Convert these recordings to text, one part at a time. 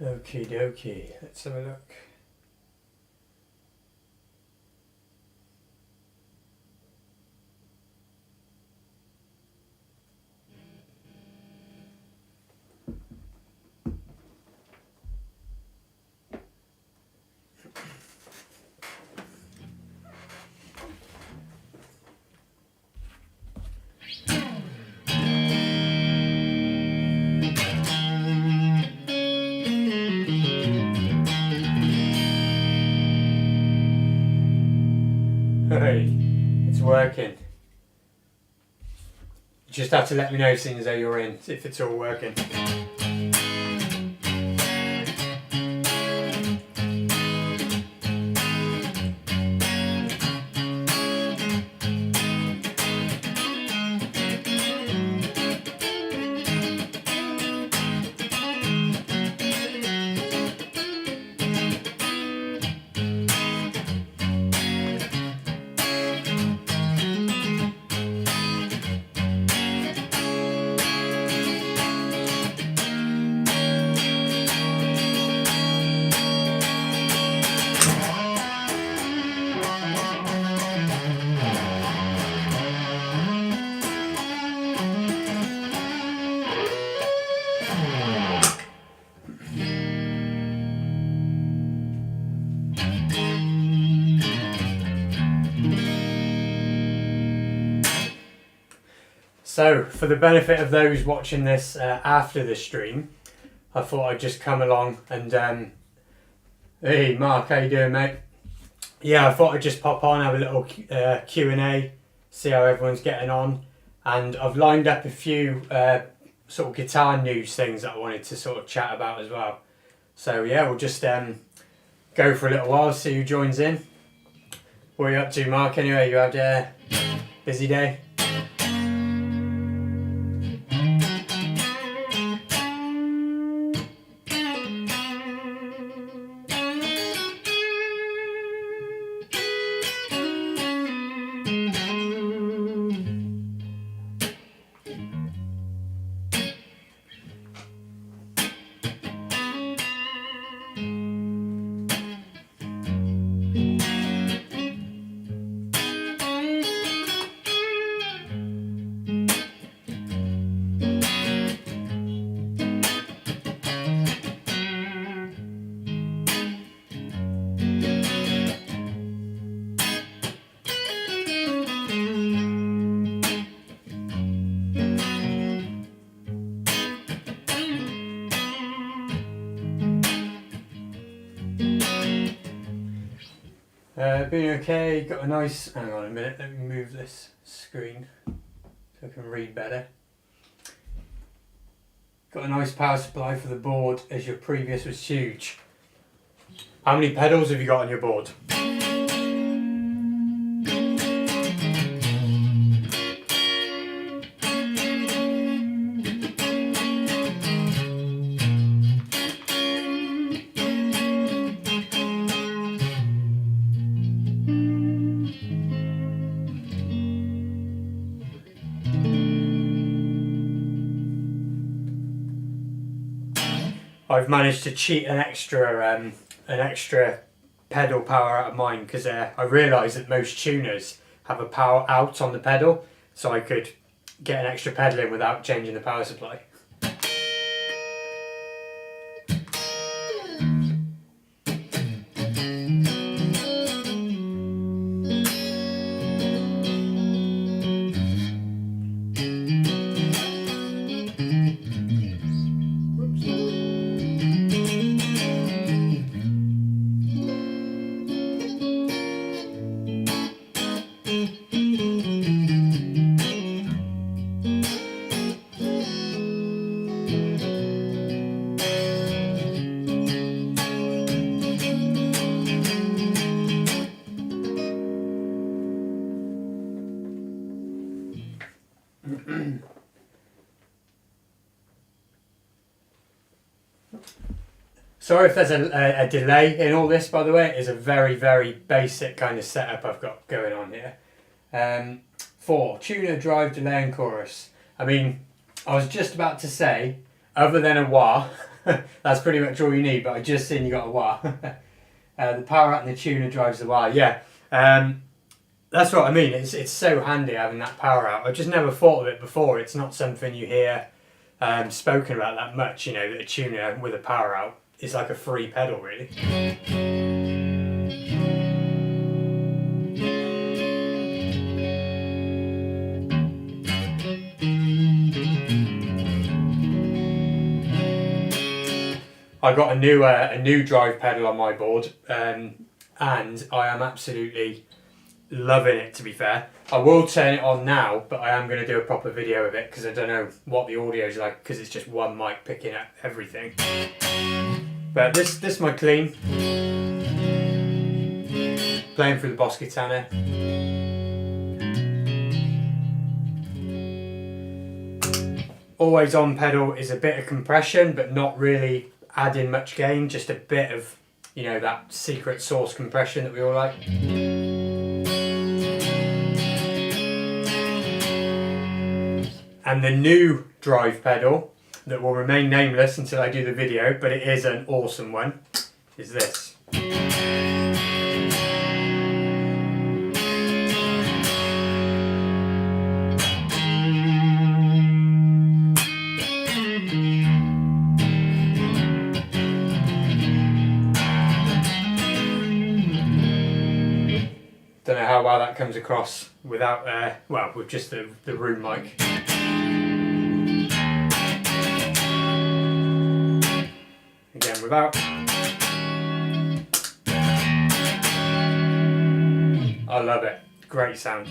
Okie dokie, let's have a look. Hey, it's working. You just have to let me know as soon as you're in, if it's all working. So, for the benefit of those watching this after the stream, I thought I'd just come along and, hey Mark, how you doing, mate? Yeah, I thought I'd just pop on, have a little Q&A, see how everyone's getting on, and I've lined up a few sort of guitar news things that I wanted to sort of chat about as well. So yeah, we'll just go for a little while, see who joins in. What are you up to, Mark, anyway? You had a busy day? Been okay, got a nice, hang on a minute, let me move this screen so I can read better. Got a nice power supply for the board as your previous was huge. How many pedals have you got on your board? I've managed to cheat an extra pedal power out of mine because I realised that most tuners have a power out on the pedal, so I could get an extra pedal in without changing the power supply. Sorry if there's a delay in all this, by the way. It is a very, very basic kind of setup I've got going on here. 4, tuner, drive, delay and chorus. I mean, I was just about to say, other than a wah, That's pretty much all you need, but I just seen you got a wah. The power out and the tuner drives the wah. Yeah, that's what I mean. It's so handy having that power out. I've just never thought of it before. It's not something you hear spoken about that much, you know, that a tuner with a power out is like a free pedal, really. I got a new drive pedal on my board, and I am absolutely loving it, to be fair. I will turn it on now, but I am going to do a proper video of it because I don't know what the audio is like because it's just one mic picking up everything. But this mic clean. Playing through the Boss Katana. Always on pedal is a bit of compression, but not really adding much gain, just a bit of, you know, that secret sauce compression that we all like. And the new drive pedal that will remain nameless until I do the video, but it is an awesome one, is this. Don't know how well that comes across without, well, with just the room mic. Again, without. I love it. Great sound.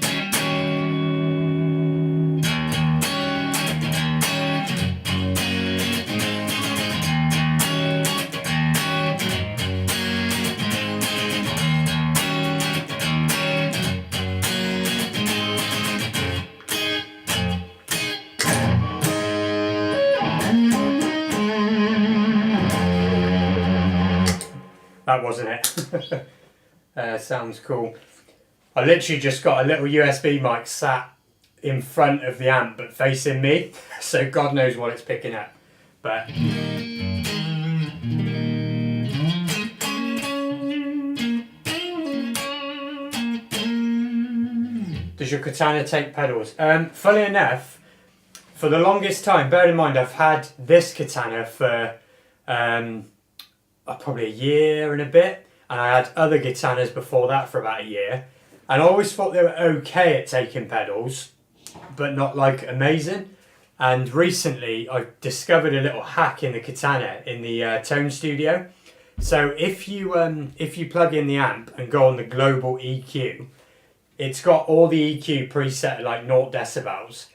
That wasn't it. Sounds cool. I literally just got a little USB mic sat in front of the amp but facing me, so God knows what it's picking up. But does your Katana take pedals? Funny enough, for the longest time, bear in mind I've had this Katana for probably a year and a bit, and I had other Katanas before that for about a year, and I always thought they were okay at taking pedals but not like amazing. And recently I discovered a little hack in the Katana in the Tone Studio. So if you plug in the amp and go on the global EQ, it's got all the EQ preset at like 0 decibels.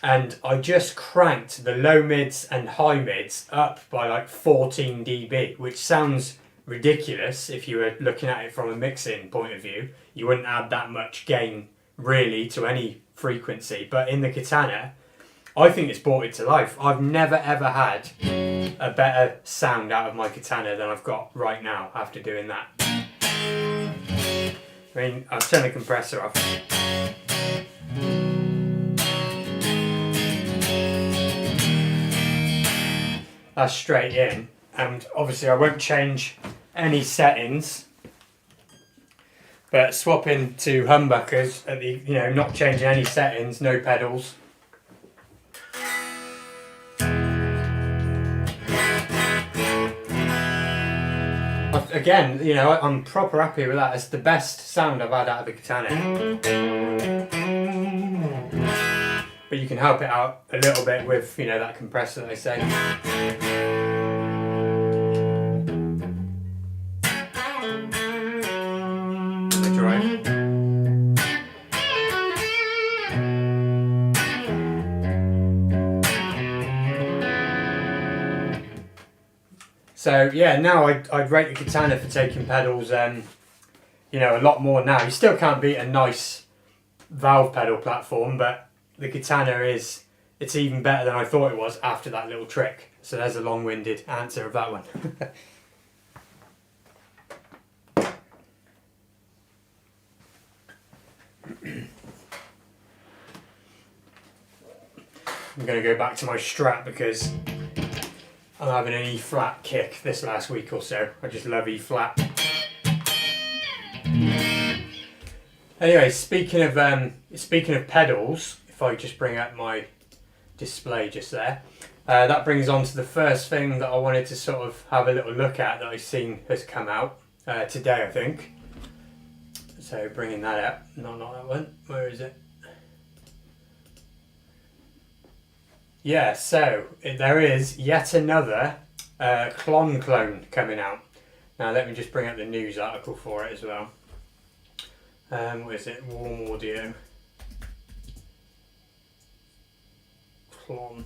And I just cranked the low mids and high mids up by like 14 dB, which sounds ridiculous if you were looking at it from a mixing point of view. You wouldn't add that much gain really to any frequency, but in the Katana, I think it's brought it to life. I've never ever had a better sound out of my Katana than I've got right now after doing that. I mean, I've turned the compressor off. That's straight in, and obviously I won't change any settings, but swapping to humbuckers at the, you know, not changing any settings, no pedals. Again, you know, I'm proper happy with that. It's the best sound I've had out of the Katana. But you can help it out a little bit with, you know, that compressor that I say. The drive. So yeah, now I'd rate the Katana for taking pedals, you know, a lot more now. You still can't beat a nice valve pedal platform, but the Katana it's even better than I thought it was after that little trick. So there's a long-winded answer of that one. I'm going to go back to my Strat because I'm having an E flat kick this last week or so. I just love E flat. Anyway, speaking of pedals, if I just bring up my display just there, that brings on to the first thing that I wanted to sort of have a little look at that I've seen has come out today, I think. So bringing that up, not that one. Where is it? Yeah, so there is yet another Klon clone coming out. Now let me just bring up the news article for it as well. What is it? Warm Audio. Klon.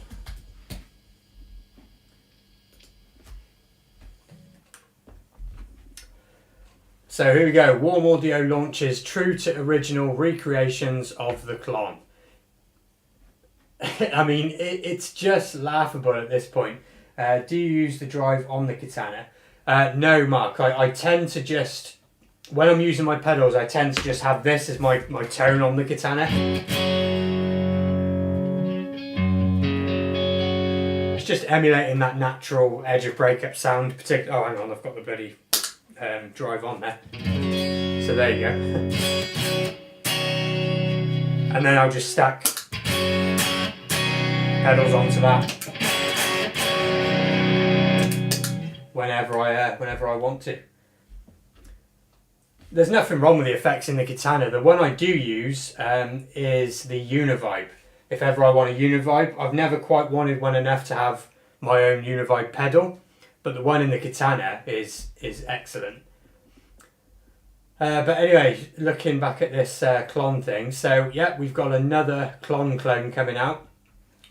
So here we go. Warm Audio launches true to original recreations of the Klon. I mean, it's just laughable at this point. Do you use the drive on the Katana? No, Mark. I tend to just, when I'm using my pedals, I tend to just have this as my tone on the Katana. It's just emulating that natural edge of breakup sound. Oh, hang on, I've got the bloody drive on there. So there you go. And then I'll just stack pedals onto that whenever I want to. There's nothing wrong with the effects in the Katana. The one I do use is the Univibe. If ever I want a Univibe, I've never quite wanted one enough to have my own Univibe pedal, but the one in the Katana is excellent. But anyway, looking back at this Klon thing, so yeah, we've got another Klon clone coming out.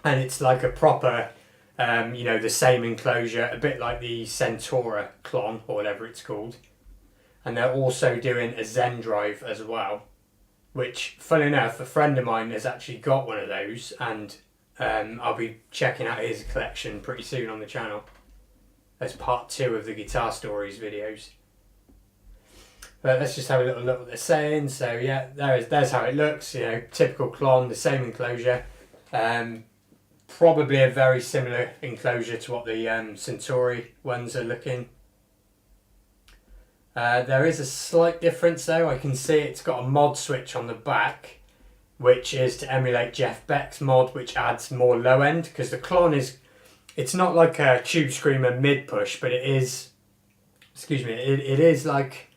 And it's like a proper, the same enclosure, a bit like the Centaura Klon or whatever it's called. And they're also doing a Zen drive as well, which, fun enough, a friend of mine has actually got one of those, and I'll be checking out his collection pretty soon on the channel as part 2 of the Guitar Stories videos. But let's just have a little look what they're saying. So yeah, there's how it looks. Typical Klon, the same enclosure. Probably a very similar enclosure to what the Centauri ones are looking. There is a slight difference though. I can see it's got a mod switch on the back, which is to emulate Jeff Beck's mod, which adds more low end, because the Klon it's not like a Tube Screamer mid push, but it is, it is like,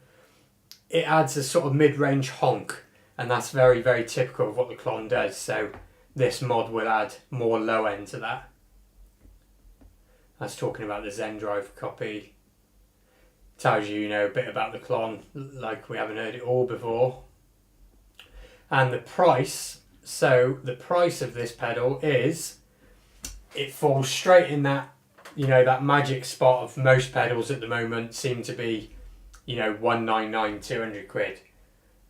it adds a sort of mid-range honk, and that's very, very typical of what the Klon does. So this mod will add more low end to that. That's talking about the Zen Drive copy. Tells you, a bit about the Klon, like we haven't heard it all before. And the price, so the price of this pedal is, it falls straight in that, that magic spot of most pedals at the moment seem to be, 199, 200 quid.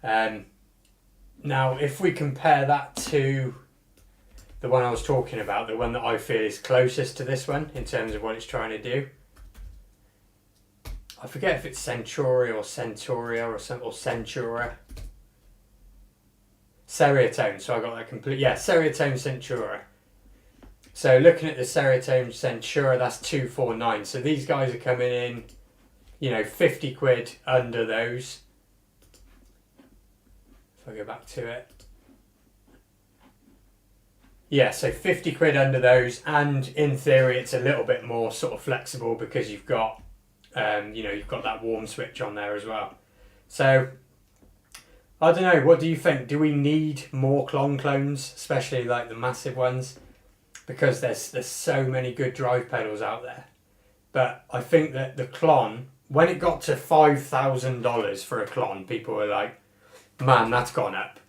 Now, if we compare that to the one I was talking about, the one that I feel is closest to this one in terms of what it's trying to do. I forget if it's Centauri or Centauria or Centura. Seriatone, so I got that complete. Yeah, Seriatone Centura. So looking at the Seriatone Centura, that's 249. So these guys are coming in, 50 quid under those. If I go back to it. Yeah, so 50 quid under those, and in theory it's a little bit more sort of flexible because you've got, you've got that warm switch on there as well. So, I don't know, what do you think? Do we need more Klon clones, especially like the massive ones? Because there's so many good drive pedals out there. But I think that the Klon, when it got to $5,000 for a Klon, people were like, man, that's gone up.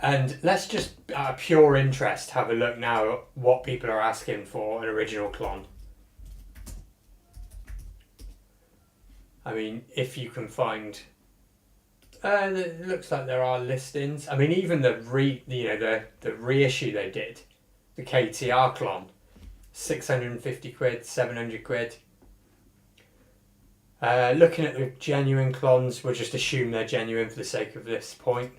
And let's just, out of pure interest, have a look now at what people are asking for an original Klon. I mean, if you can find, it looks like there are listings. I mean, even the reissue they did, the KTR Klon, 650 quid, 700 quid. Looking at the genuine Klons, we'll just assume they're genuine for the sake of this point.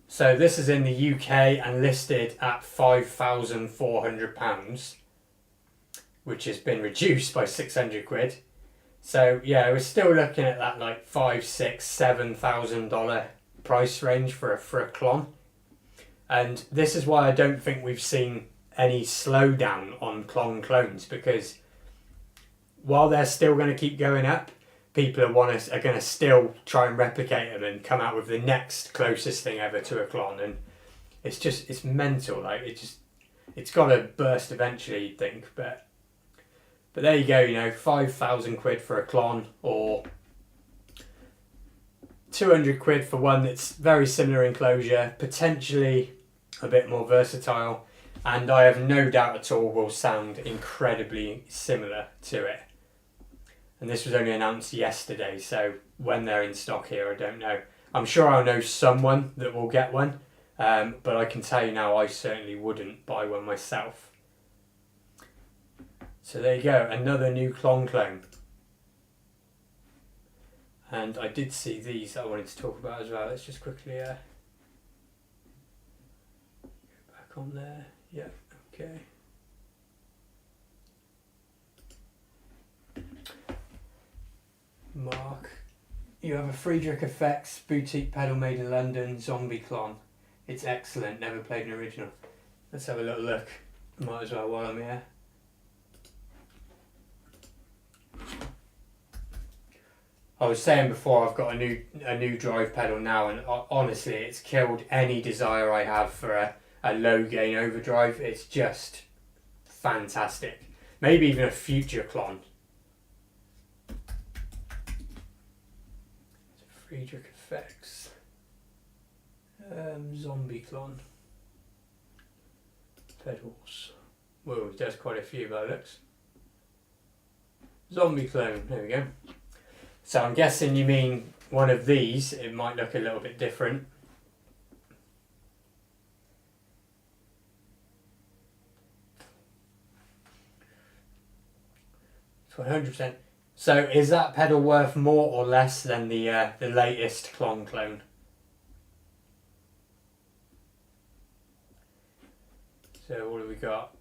So this is in the UK and listed at £5,400. which has been reduced by 600 quid. So yeah, we're still looking at that like $5,000, $6,000, $7,000 price range for a Klon. And this is why I don't think we've seen any slowdown on Klon clones, because while they're still going to keep going up, people are going to still try and replicate them and come out with the next closest thing ever to a Klon. And it's mental. Like it's got to burst eventually, you'd think. But there you go. You know, 5,000 quid for a Klon, or 200 quid for one that's very similar enclosure, potentially a bit more versatile, and I have no doubt at all will sound incredibly similar to it. And this was only announced yesterday, so when they're in stock here, I don't know. I'm sure I'll know someone that will get one, but I can tell you now, I certainly wouldn't buy one myself. So there you go, another new Klon clone. And I did see these that I wanted to talk about as well. Let's just quickly go back on there. Yeah, okay. Mark, you have a Friedrich Effects boutique pedal made in London, Zombie Klon. It's excellent, never played an original. Let's have a little look. Might as well while I'm here. I was saying before, I've got a new drive pedal now, and honestly it's killed any desire I have for a low gain overdrive. It's just fantastic. Maybe even a future Klon. Friedrich Effects. Zombie Klon. Pedals. Whoa, there's quite a few by the looks. Zombie clone, there we go. So I'm guessing you mean one of these. It might look a little bit different. It's 100%. So is that pedal worth more or less than the latest Klon clone? So what have we got?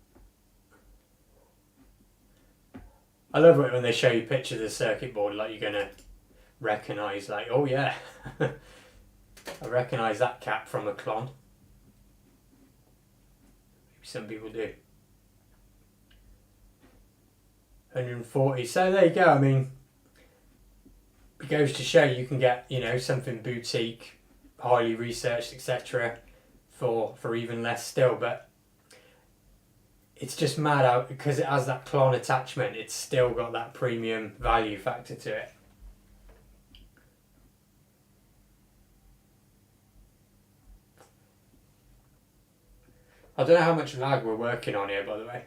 I love it when they show you pictures of the circuit board, like you're going to recognise, like, oh yeah, I recognise that cap from a Klon. Maybe some people do. 140. So there you go. I mean, it goes to show you can get, you know, something boutique, highly researched, etc. for even less still. But it's just mad out because it has that Klon attachment. It's still got that premium value factor to it. I don't know how much lag we're working on here, by the way.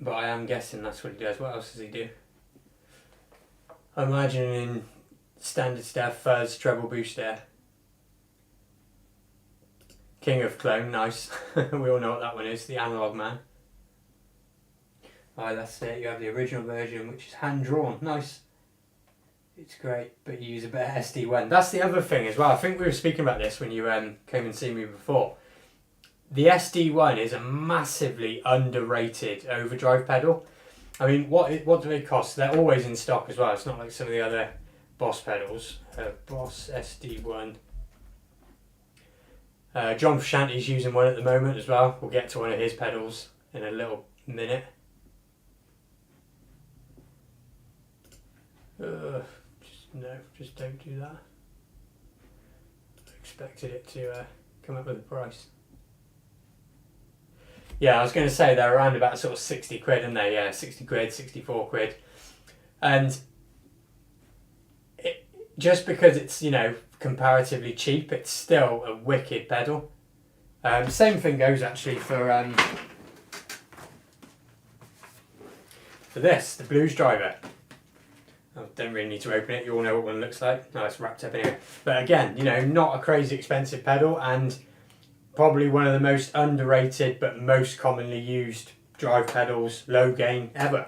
But I am guessing that's what he does. What else does he do? I'm imagining standard stuff, fuzz, treble boost there. King of Clone, nice. We all know what that one is, the Analog Man. Alright, that's it. You have the original version, which is hand-drawn. Nice. It's great, but you use a better SD1. That's the other thing as well. I think we were speaking about this when you came and see me before. The SD1 is a massively underrated overdrive pedal. I mean, what do they cost? They're always in stock as well. It's not like some of the other Boss pedals. Boss SD1. John Frusciante's using one at the moment as well. We'll get to one of his pedals in a little minute. Just don't do that. I expected it to come up with a price. Yeah, I was going to say they're around about sort of 60 quid, aren't they? Yeah, 60 quid, 64 quid. And just because it's, you know, comparatively cheap, it's still a wicked pedal. Same thing goes actually for this, the Blues Driver. I don't really need to open it, you all know what one looks like. No, it's wrapped up anyway. But again, you know, not a crazy expensive pedal, and probably one of the most underrated but most commonly used drive pedals, low gain, ever.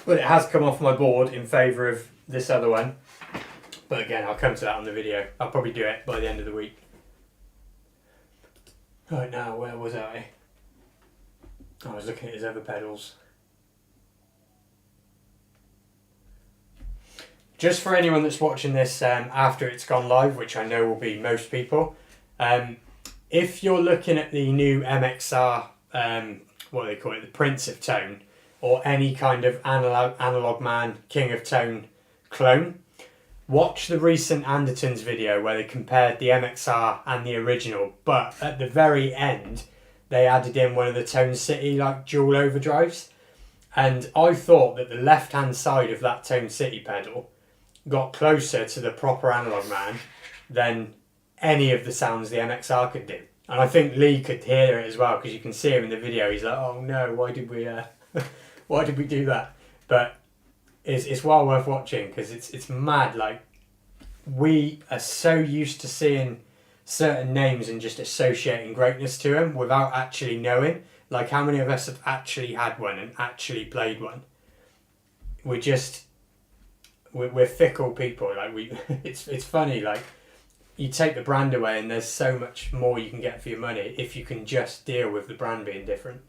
But it has come off my board in favour of this other one. But again, I'll come to that on the video. I'll probably do it by the end of the week. Right now, where was I? I was looking at his other pedals. Just for anyone that's watching this after it's gone live, which I know will be most people, if you're looking at the new MXR, what do they call it, the Prince of Tone, or any kind of analog man, King of Tone clone, watch the recent Andertons video where they compared the MXR and the original, but at the very end, they added in one of the Tone City like dual overdrives, and I thought that the left-hand side of that Tone City pedal got closer to the proper analog man than any of the sounds the MXR could do. And I think Lee could hear it as well, because you can see him in the video. He's like, "Oh no, why did we do that?" But it's well worth watching, because it's mad. Like, we are so used to seeing certain names and just associating greatness to them without actually knowing. Like, how many of us have actually had one and actually played one? We're fickle people. Like, it's funny. Like, you take the brand away and there's so much more you can get for your money if you can just deal with the brand being different.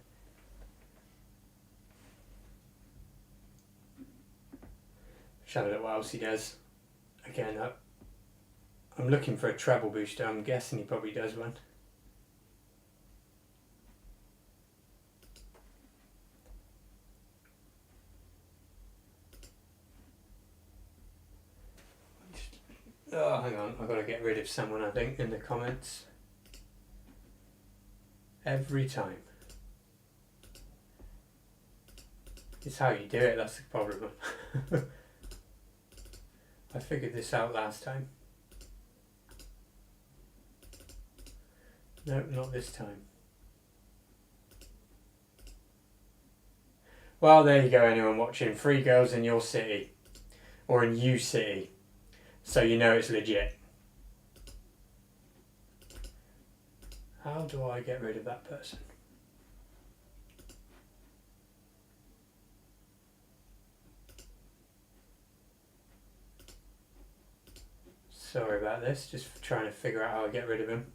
Show it what else he does. Again, I'm looking for a treble booster. I'm guessing he probably does one. Oh, hang on, I've got to get rid of someone, I think, in the comments. Every time. It's how you do it, that's the problem. I figured this out last time. No, not this time. Well, there you go, anyone watching. 3 girls in your city. Or in U City. So you know it's legit. How do I get rid of that person? Sorry about this, just trying to figure out how I get rid of him.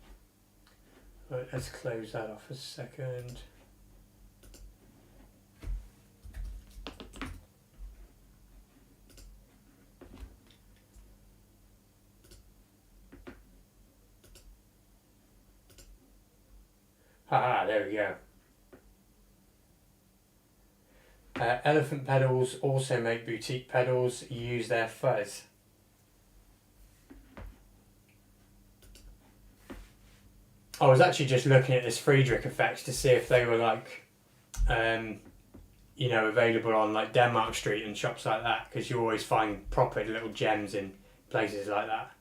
Right, let's close that off a second. Ah, there we go. Elephant Pedals also make boutique pedals, use their fuzz. I was actually just looking at this Friedrich effects to see if they were like, you know, available on like Denmark Street and shops like that, because you always find proper little gems in places like that.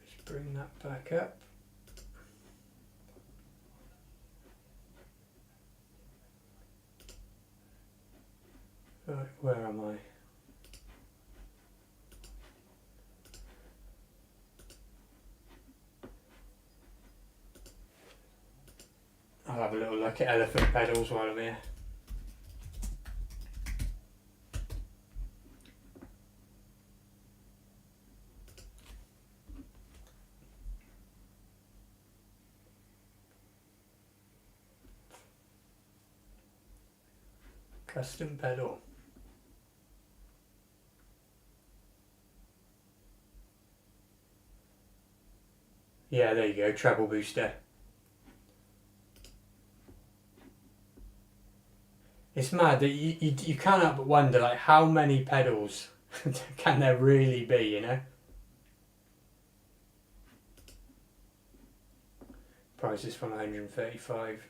Let's bring that back up. Right, where am I? I'll have a little look at Elephant Pedals while I'm here. Custom pedal. Yeah, there you go, treble booster. It's mad that you can't help but wonder, like, how many pedals can there really be, you know? Price is from 135.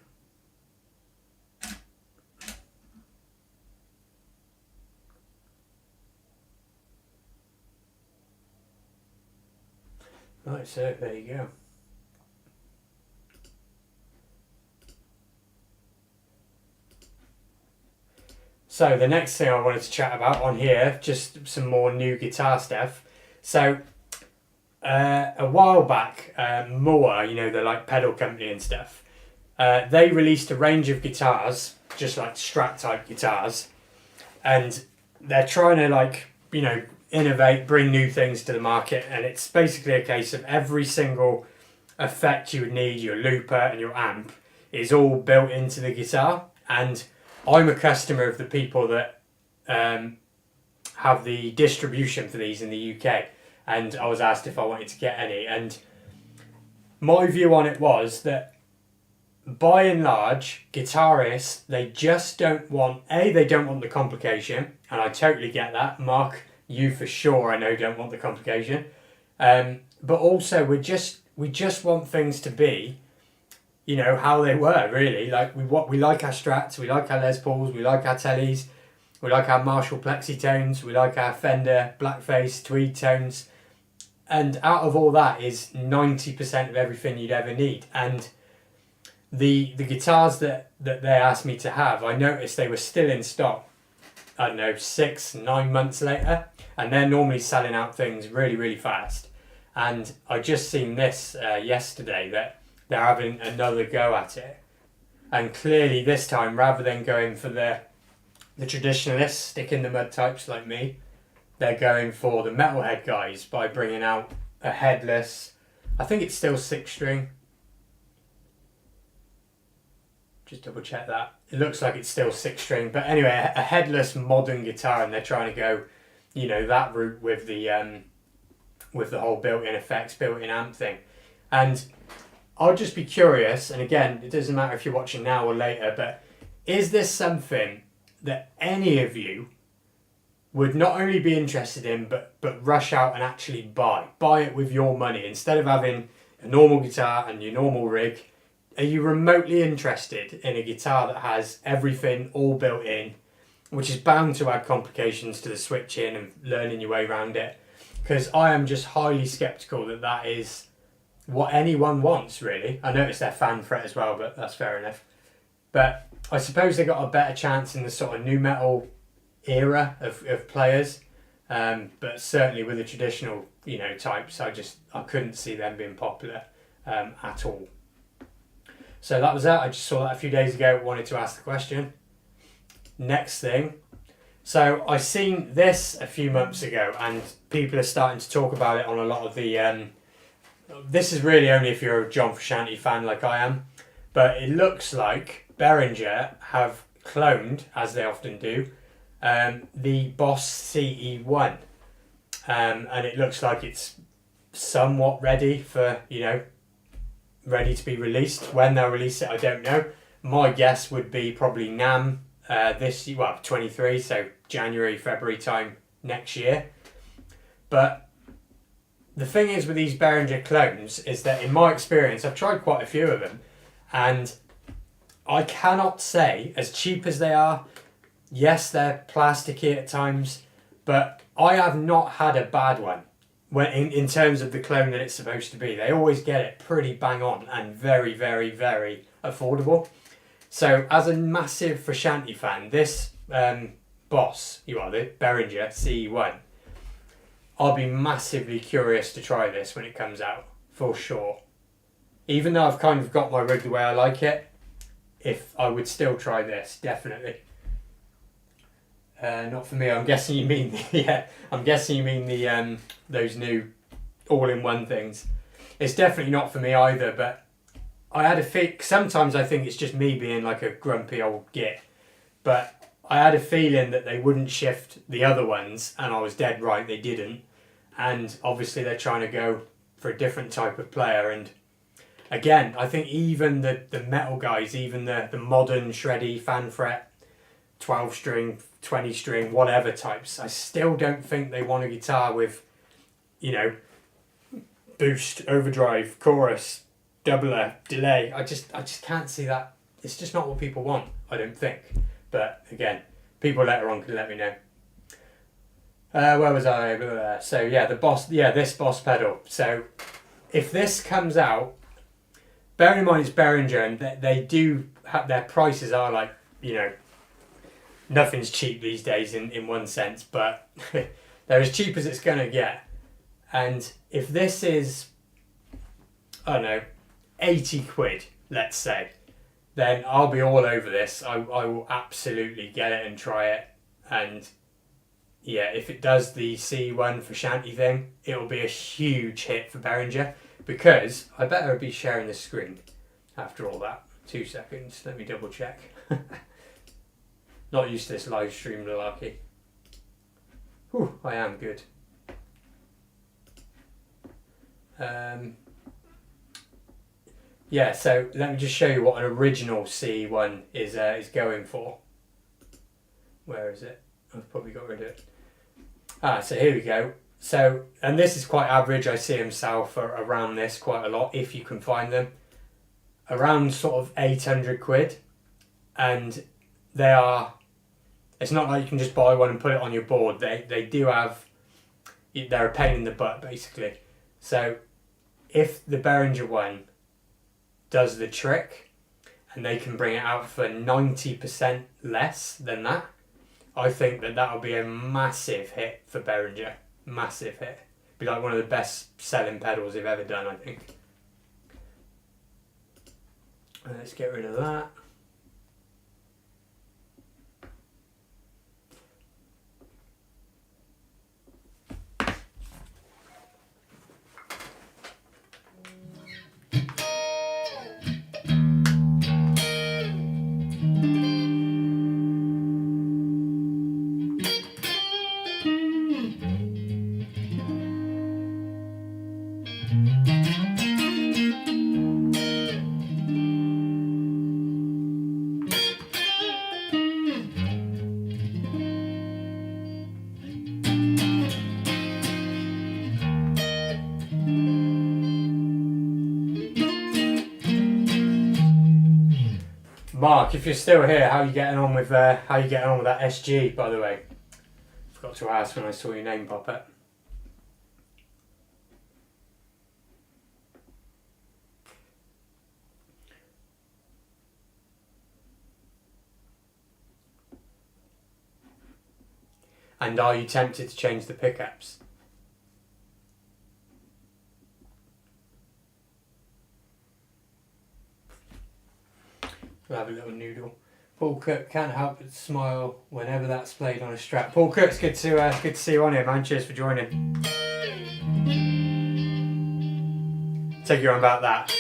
Right, so there you go. So the next thing I wanted to chat about on here, just some more new guitar stuff. So a while back, Moa, you know, the like pedal company and stuff, they released a range of guitars, just like Strat type guitars, and they're trying to, like, you know, innovate, bring new things to the market, and it's basically a case of every single effect you would need, your looper and your amp, is all built into the guitar. And I'm a customer of the people that have the distribution for these in the UK, and I was asked if I wanted to get any, and my view on it was that by and large, guitarists, they just don't want, they don't want the complication, and I totally get that. Mark, you for sure, I know, don't want the complication. But also, we just want things to be, how they were, really. Like, we like our Strats, we like our Les Pauls, we like our Tellys, we like our Marshall Plexitones, we like our Fender Blackface Tweed tones. And out of all that is 90% of everything you'd ever need. And the guitars that they asked me to have, I noticed they were still in stock, I don't know, 6-9 months later. And they're normally selling out things really, really fast. And I just seen this yesterday, that they're having another go at it. And clearly this time, rather than going for the traditionalists, stick in the mud types like me, they're going for the metalhead guys by bringing out a headless, I think it's still 6-string. Just double check that. It looks like it's still 6-string, but anyway, a headless modern guitar, and they're trying to go, that route with the whole built-in effects, built-in amp thing. And I'll just be curious, and again, it doesn't matter if you're watching now or later, but is this something that any of you would not only be interested in, but rush out and actually buy it with your money instead of having a normal guitar and your normal rig? Are you remotely interested in a guitar that has everything all built in, which is bound to add complications to the switching and learning your way around it? Because I am just highly skeptical that is what anyone wants, really. I noticed they're fan fret as well, but that's fair enough. But I suppose they got a better chance in the sort of nu metal era of players, but certainly with the traditional types, I couldn't see them being popular at all. So that was that. I just saw that a few days ago, wanted to ask the question. Next thing, so I seen this a few months ago, and people are starting to talk about it on a lot of the this is really only if you're a John Frusciante fan like I am, but it looks like Behringer have cloned, as they often do, the Boss CE1, and it looks like it's somewhat ready for, ready to be released. When they'll release it, I don't know. My guess would be probably NAMM this year, 23, so January, February time next year. But the thing is with these Behringer clones is that, in my experience, I've tried quite a few of them, and I cannot say, as cheap as they are, yes, they're plasticky at times, but I have not had a bad one when in terms of the clone that it's supposed to be. They always get it pretty bang on and very, very, very affordable. So as a massive Frusciante fan, this Boss, the Behringer CE1, I'll be massively curious to try this when it comes out, for sure. Even though I've kind of got my rig the way I like it, if I would still try this, definitely. Not for me. I'm guessing you mean the those new all-in-one things. It's definitely not for me either. But I had a sometimes I think it's just me being like a grumpy old git, but I had a feeling that they wouldn't shift the other ones, and I was dead right. They didn't, and obviously they're trying to go for a different type of player. And again, I think even the metal guys, even the modern shreddy fan fret 12-string, 20-string, whatever types, I still don't think they want a guitar with, boost, overdrive, chorus, doubler, delay. I just can't see that. It's just not what people want, I don't think. But again, people later on can let me know. Where was I? So yeah, this Boss pedal. So if this comes out, bearing in mind it's Behringer, and they do have, their prices are like, nothing's cheap these days in one sense, but they're as cheap as it's going to get. And if this is, I don't know, 80 quid, let's say, then I'll be all over this. I will absolutely get it and try it. And yeah, if it does the C1 for Shanty thing, it'll be a huge hit for Behringer, because I better be sharing the screen after all that. 2 seconds, let me double check. Not used to this live stream malarkey. Whew, I am good. Yeah, so let me just show you what an original C1 is going for. Where is it? I've probably got rid of it. So here we go. So, and this is quite average. I see them sell for around this quite a lot, if you can find them. Around sort of 800 quid. And they are, it's not like you can just buy one and put it on your board. They do have, they're a pain in the butt, basically. So, if the Behringer one does the trick, and they can bring it out for 90% less than that, I think that will be a massive hit for Behringer. Massive hit. Be like one of the best selling pedals they've ever done, I think. Let's get rid of that. Mark, if you're still here, how are you getting on with that SG? By the way, forgot to ask when I saw your name pop up. And are you tempted to change the pickups? We'll have a little noodle. Paul Cook, can't help but smile whenever that's played on a Strat. Paul Cook, it's good to see you on here, man. Cheers for joining. Take you on about that.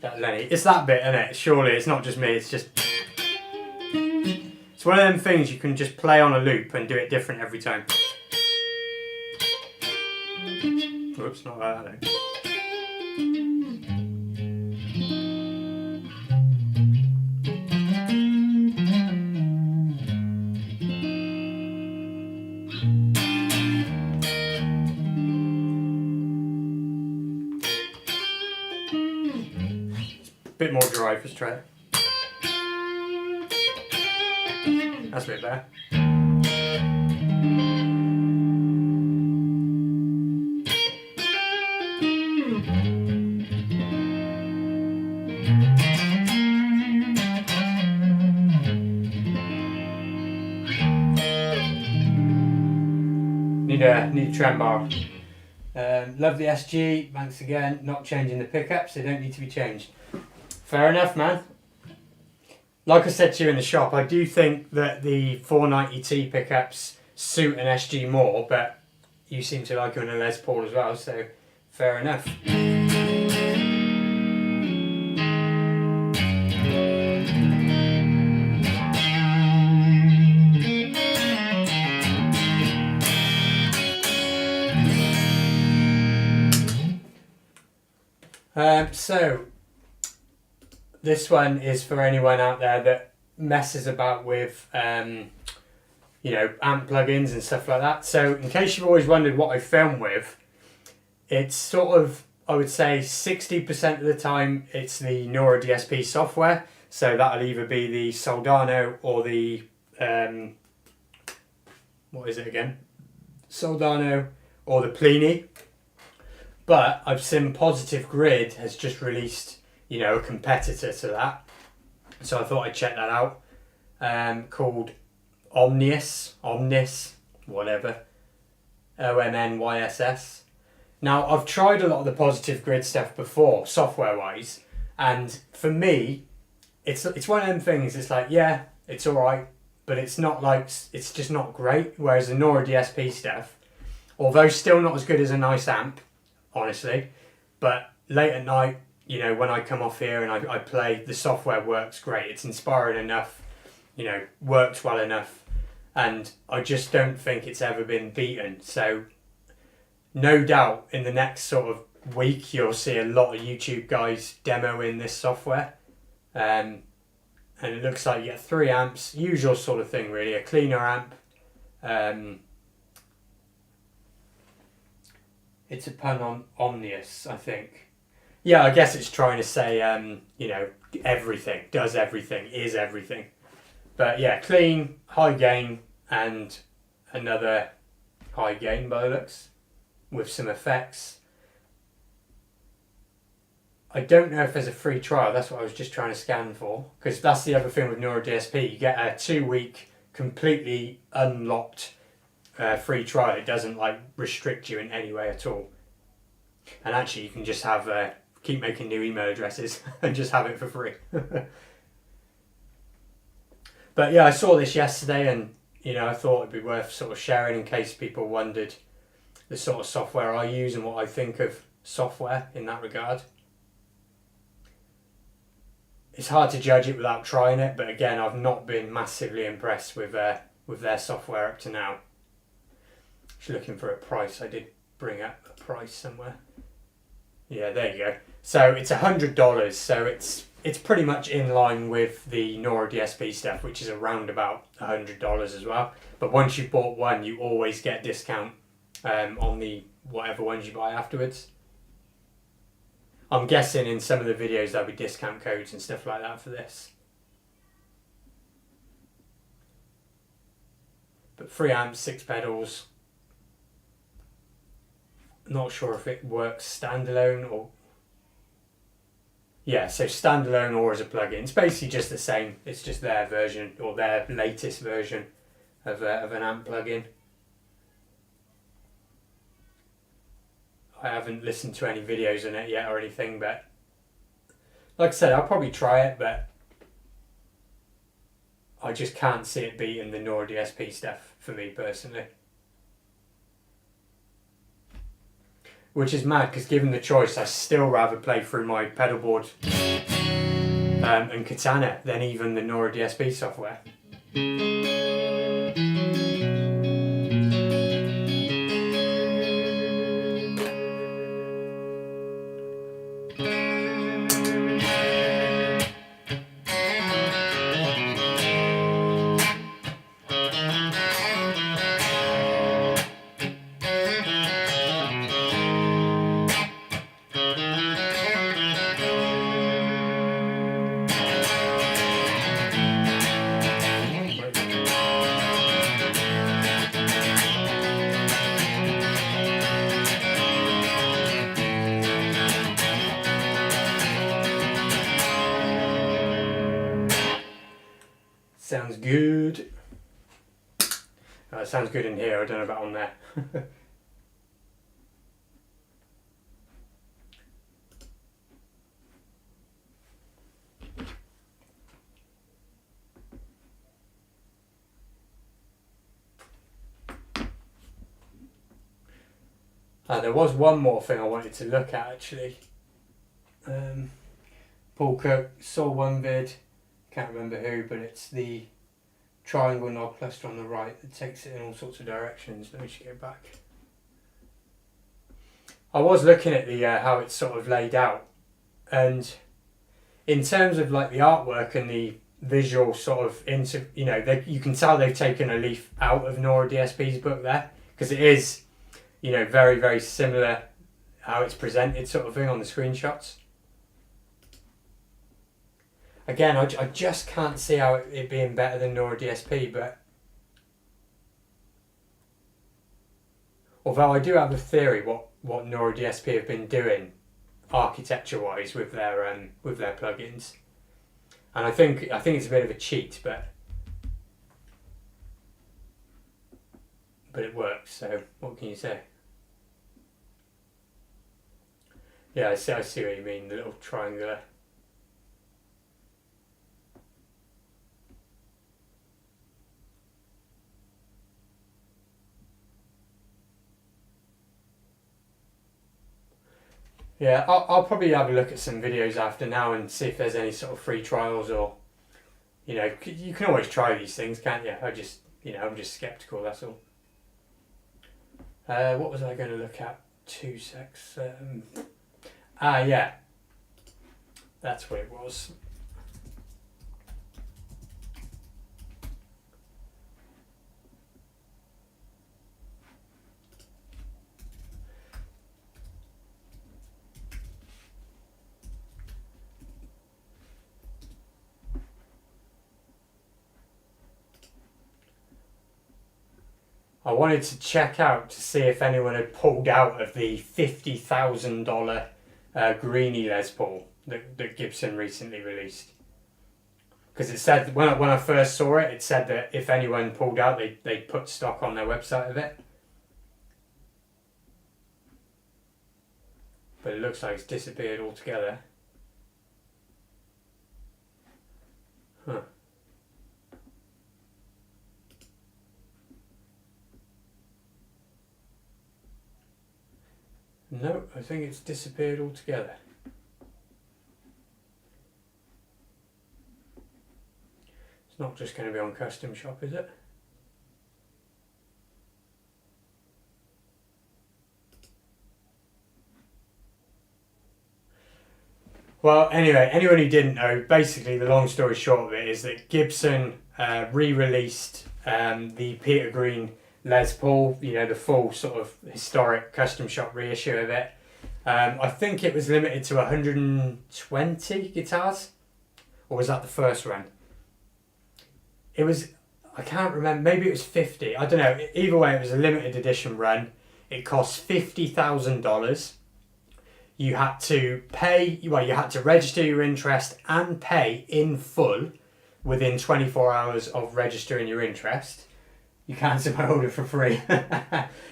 That Lenny. It's that bit, isn't it? Surely it's not just me, it's just... It's one of them things you can just play on a loop and do it different every time. Whoops, not like that though. Bit more drive, let's try it. That's a bit better. Need a trem bar. Love the SG, thanks again. Not changing the pickups, they don't need to be changed. Fair enough, man. Like I said to you in the shop, I do think that the 490T pickups suit an SG more, but you seem to like them in a Les Paul as well, so fair enough. So this one is for anyone out there that messes about with amp plugins and stuff like that. So in case you've always wondered what I film with, it's sort of, I would say 60% of the time it's the Nora DSP software. So that'll either be the Soldano or the what is it again? Soldano or the Plini. But I've seen Positive Grid has just released, a competitor to that. So I thought I'd check that out. Called Omniss, whatever. OMNYSS. Now, I've tried a lot of the Positive Grid stuff before, software-wise. And for me, it's one of them things, it's like, yeah, it's alright. but it's not like, it's just not great. Whereas the Nora DSP stuff, although still not as good as a nice amp, honestly, but late at night, you know, when I come off here and I play, the software works great. It's inspiring enough, you know, works well enough, and I just don't think it's ever been beaten. So no doubt in the next sort of week you'll see a lot of YouTube guys demoing this software, and it looks like you get 3 amps, usual sort of thing really, a cleaner amp. It's a pun on omnious, I think. Yeah, I guess it's trying to say, you know, everything, does everything, is everything. But yeah, clean, high gain, and another high gain by the looks, with some effects. I don't know if there's a free trial, that's what I was just trying to scan for, because that's the other thing with Nora DSP, you get a 2-week completely unlocked free trial. It doesn't like restrict you in any way at all. And actually you can just have, keep making new email addresses and just have it for free. But yeah, I saw this yesterday and, you know, I thought it'd be worth sort of sharing in case people wondered the sort of software I use and what I think of software in that regard. It's hard to judge it without trying it, but again, I've not been massively impressed with their software up to now. Just looking for a price. I did bring up a price somewhere. Yeah, there you go. So it's $100, so it's pretty much in line with the Nora DSP stuff, which is around about $100 as well. But once you've bought one, you always get discount on the whatever ones you buy afterwards. I'm guessing in some of the videos there'll be discount codes and stuff like that for this. But 3 amps, 6 pedals. Not sure if it works standalone or... Yeah, so standalone or as a plugin. It's basically just the same. It's just their version or their latest version of an amp plugin. I haven't listened to any videos on it yet or anything, but like I said, I'll probably try it, but I just can't see it beating the Nora DSP stuff for me personally. Which is mad, because given the choice, I still rather play through my pedal board and Katana than even the Nora DSP software. Sounds good. It sounds good in here, I don't know about on there. There was one more thing I wanted to look at actually. Paul Cook saw one vid, can't remember who, but it's the triangle knob cluster on the right that takes it in all sorts of directions. Let me just go back. I was looking at the how it's sort of laid out, and in terms of like the artwork and the visual sort of you know, you can tell they've taken a leaf out of Nora DSP's book there, because it is, you know, very, very similar how it's presented sort of thing on the screenshots. Again, I just can't see how it being better than Nora DSP, but although I do have a theory what Nora DSP have been doing architecture-wise with their plugins, and I think it's a bit of a cheat, but it works. So what can you say? Yeah, I see what you mean. The little triangular. Yeah, I'll probably have a look at some videos after now and see if there's any sort of free trials, or you can always try these things, can't you? I'm just skeptical. That's all. What was I going to look at? 2 secs. Yeah, that's what it was. I wanted to check out to see if anyone had pulled out of the $50,000 Greenie Les Paul that Gibson recently released. Because it said, when I first saw it, it said that if anyone pulled out, they put stock on their website of it. But it looks like it's disappeared altogether. Huh. No, I think it's disappeared altogether. It's not just going to be on Custom Shop, is it? Well, anyway, anyone who didn't know, basically the long story short of it is that Gibson re-released the Peter Green Les Paul, the full sort of historic Custom Shop reissue of it. I think it was limited to 120 guitars, or was that the first run? It was, I can't remember, maybe it was 50, I don't know. Either way, it was a limited edition run. It cost $50,000. You had to you had to register your interest and pay in full within 24 hours of registering your interest. You can't somehow hold it for free.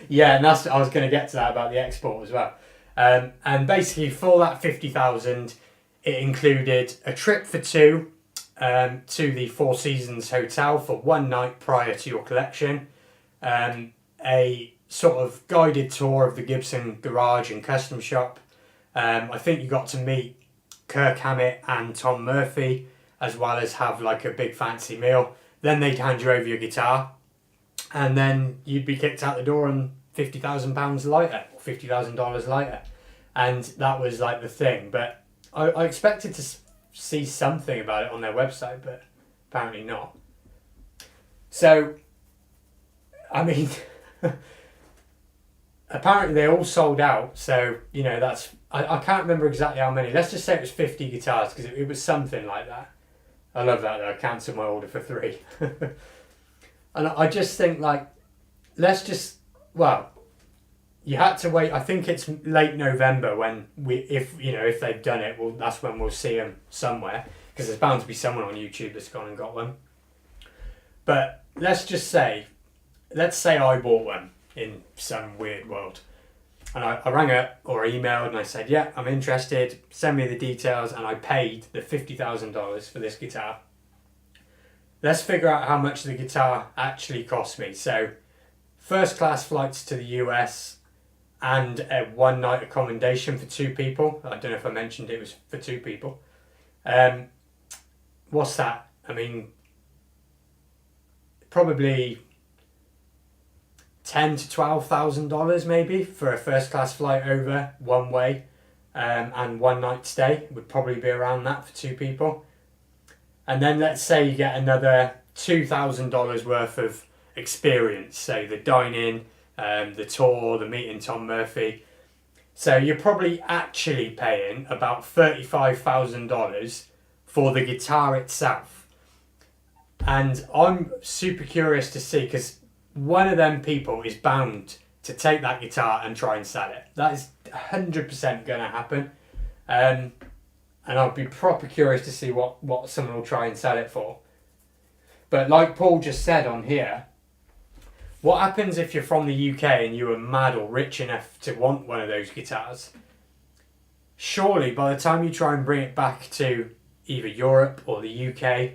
Yeah, and I was going to get to that about the export as well. And basically, for that 50,000, it included a trip for two to the Four Seasons Hotel for one night prior to your collection, a sort of guided tour of the Gibson garage and custom shop. I think you got to meet Kirk Hammett and Tom Murphy, as well as have like a big fancy meal. Then they'd hand you over your guitar, and then you'd be kicked out the door and £50,000 lighter, or $50,000 lighter. And that was like the thing. But I expected to see something about it on their website, but apparently not. So, I mean, apparently they all sold out. So, that's, I can't remember exactly how many. Let's just say it was 50 guitars, because it was something like that. I love that though. I cancelled my order for 3. And I just think, like, you had to wait. I think it's late November when if they've done it, well, that's when we'll see them somewhere, because there's bound to be someone on YouTube that's gone and got one. But let's say I bought one in some weird world, and I rang up or emailed and I said, yeah, I'm interested, send me the details, and I paid the $50,000 for this guitar. Let's figure out how much the guitar actually cost me. So, first class flights to the US and a one night accommodation for 2 people. I don't know if I mentioned it was for 2 people. What's that? I mean, probably $10,000 to $12,000 maybe for a first class flight over one way, and one night stay would probably be around that for 2 people. And then let's say you get another $2,000 worth of experience, so the dine-in, the tour, the meeting Tom Murphy. So you're probably actually paying about $35,000 for the guitar itself. And I'm super curious to see, because one of them people is bound to take that guitar and try and sell it. That is 100% going to happen. And I'd be proper curious to see what someone will try and sell it for. But like Paul just said on here, what happens if you're from the UK and you were mad or rich enough to want one of those guitars? Surely by the time you try and bring it back to either Europe or the UK,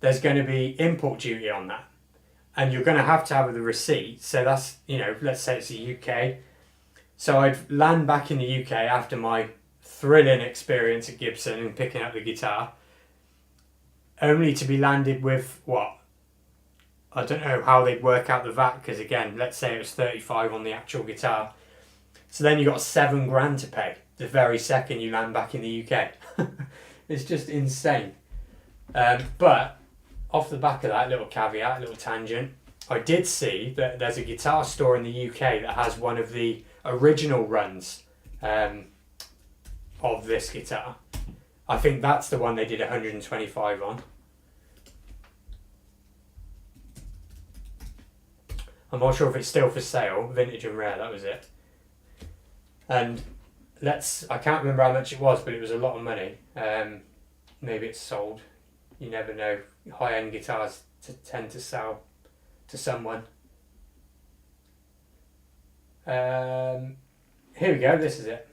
there's going to be import duty on that. And you're going to have the receipt. So that's, let's say it's the UK. So I'd land back in the UK after my thrilling experience at Gibson and picking up the guitar, only to be landed with what? I don't know how they'd work out the VAT, because again, let's say it was 35 on the actual guitar. So then you got £7,000 to pay the very second you land back in the UK. It's just insane. But off the back of that, little caveat, little tangent, I did see that there's a guitar store in the UK that has one of the original runs of this guitar. I think that's the one they did 125 on. I'm not sure if it's still for sale, vintage and rare, that was it. And I can't remember how much it was, but it was a lot of money. Maybe it's sold. You never know. High-end guitars tend to sell to someone. Here we go, this is it.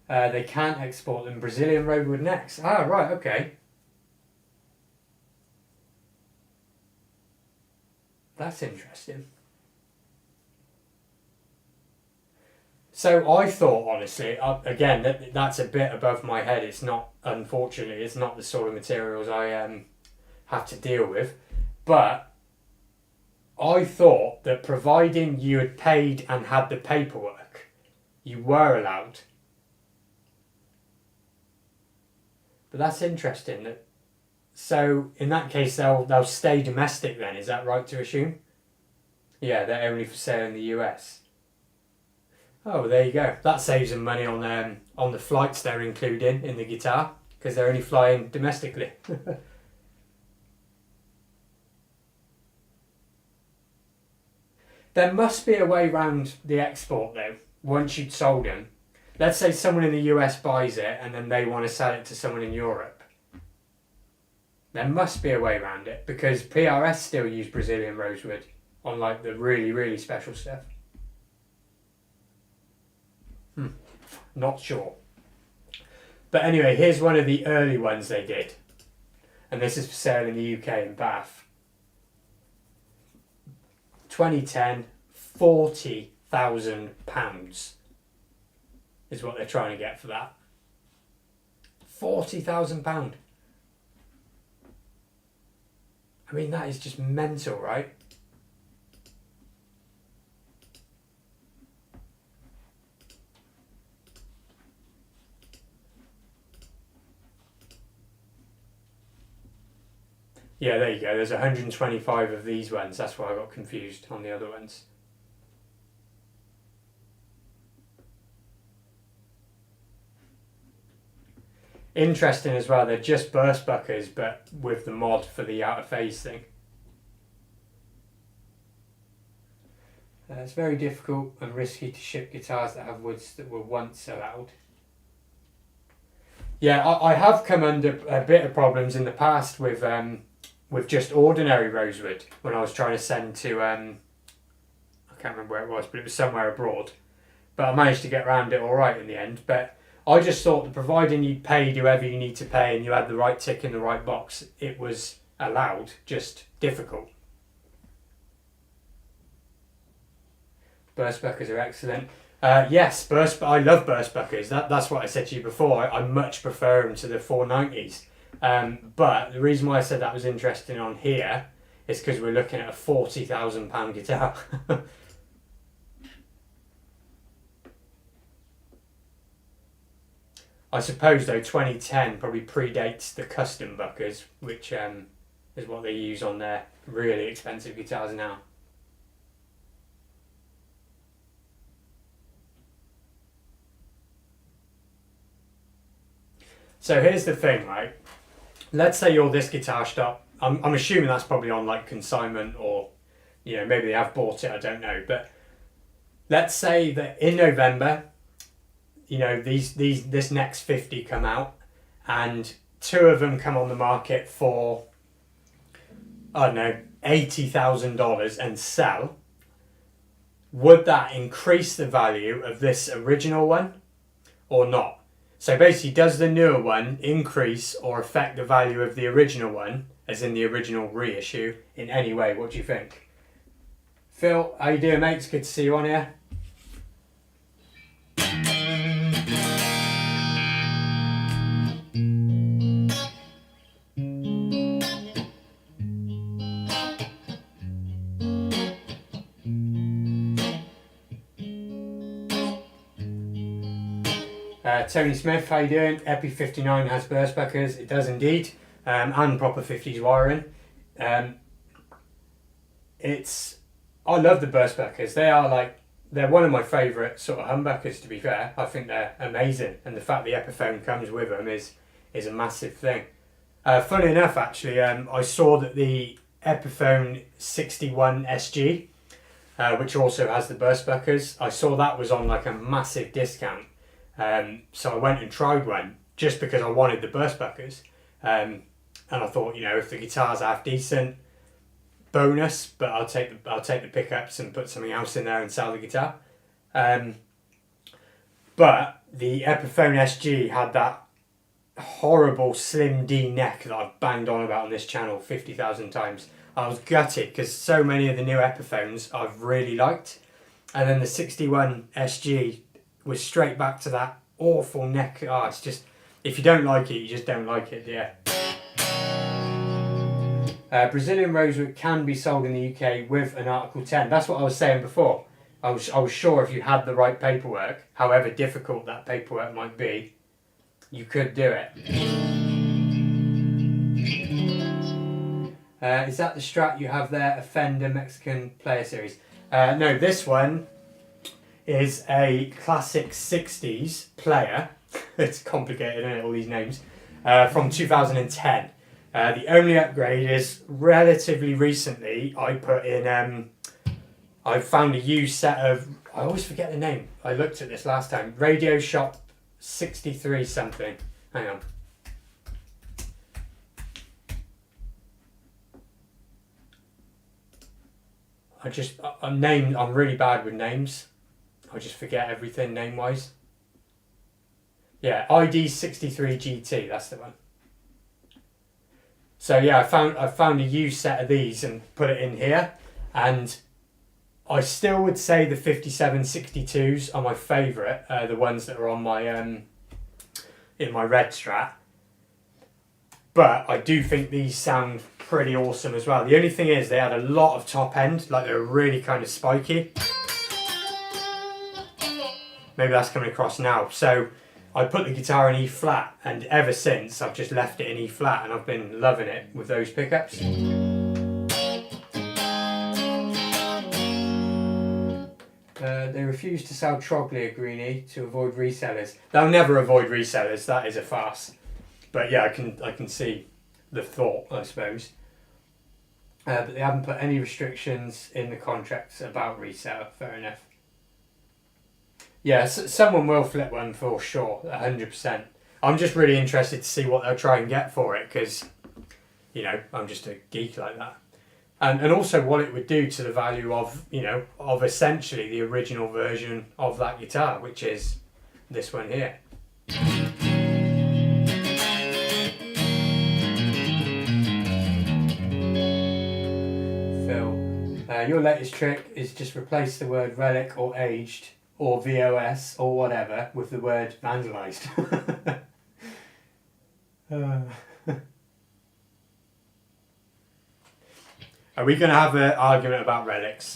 They can't export them. Brazilian rosewood necks. Ah, right, okay. That's interesting. So I thought, honestly, again, that's a bit above my head. It's not, unfortunately, it's not the sort of materials I have to deal with. But I thought that providing you had paid and had the paperwork, you were allowed. But that's interesting. So in that case, they'll stay domestic then. Is that right to assume? Yeah, they're only for sale in the US. Oh, there you go. That saves them money on the flights they're including in the guitar, because they're only flying domestically. There must be a way around the export though, once you'd sold them. Let's say someone in the US buys it and then they want to sell it to someone in Europe. There must be a way around it, because PRS still use Brazilian rosewood on like the really, really special stuff. Not sure. But anyway, here's one of the early ones they did. And this is for sale in the UK in Bath. 2010, £40,000 is what they're trying to get for that. £40,000. I mean, that is just mental, right? Yeah, there you go. There's 125 of these ones. That's why I got confused on the other ones. Interesting as well, they're just burst buckers, but with the mod for the out of phase thing. It's very difficult and risky to ship guitars that have woods that were once allowed. Yeah, I have come under a bit of problems in the past with just ordinary rosewood when I was trying to send to I can't remember where it was, but it was somewhere abroad. But I managed to get around it all right in the end. But I just thought that providing you paid whoever you need to pay and you had the right tick in the right box, it was allowed, just difficult. Burst buckers are excellent. Yes, I love burst buckers. That's what I said to you before. I much prefer them to the 490s. But the reason why I said that was interesting on here is because we're looking at a £40,000 guitar. I suppose though 2010 probably predates the custom buckers, which is what they use on their really expensive guitars now. So here's the thing, right? Let's say you're this guitar shop. I'm assuming that's probably on like consignment, or maybe they have bought it, I don't know. But let's say that in November, this next 50 come out, and 2 of them come on the market for, I don't know, $80,000 and sell. Would that increase the value of this original one or not? So basically, does the newer one increase or affect the value of the original one, as in the original reissue, in any way? What do you think? Phil, how you doing, mate? It's good to see you on here. Tony Smith, how you doing? Epi 59 has burst buckers. It does indeed, and proper 50s wiring. I love the burst buckers. They're one of my favourite sort of humbuckers, to be fair. I think they're amazing, and the fact the Epiphone comes with them is a massive thing. Funny enough, actually, I saw that the Epiphone 61 SG, which also has the burst buckers, I saw that was on like a massive discount. So I went and tried one just because I wanted the burst buckers. And I thought, if the guitar's half decent, bonus, but I'll take the pickups and put something else in there and sell the guitar. But the Epiphone SG had that horrible slim D neck that I've banged on about on this channel 50,000 times. I was gutted because so many of the new Epiphones I've really liked, and then the 61 SG was straight back to that awful neck. It's just, if you don't like it, you just don't like it, yeah. Brazilian rosewood can be sold in the UK with an Article 10. That's what I was saying before. I was sure if you had the right paperwork, however difficult that paperwork might be, you could do it. Is that the Strat you have there, a Fender Mexican Player Series? No, this one is a classic 60s Player. It's complicated, isn't it, all these names? From 2010. The only upgrade is relatively recently I put in, I found a used set of, I always forget the name, I looked at this last time, Radio Shop 63 something. Hang on. I'm really bad with names. I just forget everything name wise. Yeah, ID 63 GT, that's the one. So yeah, I found a used set of these and put it in here, and I still would say the 5762s are my favourite, the ones that are on my in my red Strat. But I do think these sound pretty awesome as well. The only thing is they had a lot of top end, like they were really kind of spiky. Maybe that's coming across now. So I put the guitar in E flat, and ever since I've just left it in E flat, and I've been loving it with those pickups. They refuse to sell Troglia Greenie to avoid resellers. They'll never avoid resellers. That is a farce. But yeah, I can see the thought, I suppose. But they haven't put any restrictions in the contracts about resale. Fair enough. Yeah, someone will flip one for sure, 100%. I'm just really interested to see what they'll try and get for it, because, I'm just a geek like that. And also what it would do to the value of, of essentially the original version of that guitar, which is this one here. Phil, your latest trick is just replace the word relic or aged or VOS or whatever with the word vandalised. Are we going to have an argument about relics?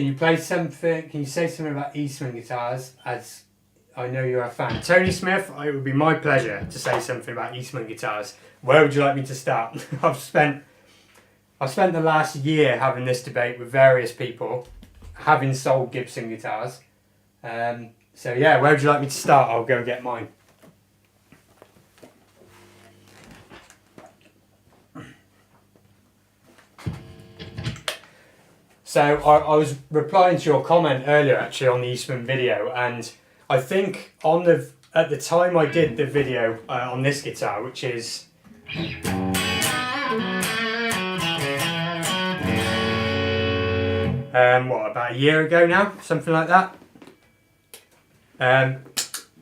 Can you say something about Eastman guitars, as I know you're a fan? Tony Smith, it would be my pleasure to say something about Eastman guitars. Where would you like me to start? I've spent the last year having this debate with various people, having sold Gibson guitars. So yeah, where would you like me to start? I'll go and get mine. So I was replying to your comment earlier actually on the Eastman video, and I think at the time I did the video on this guitar, which is about a year ago now, something like that.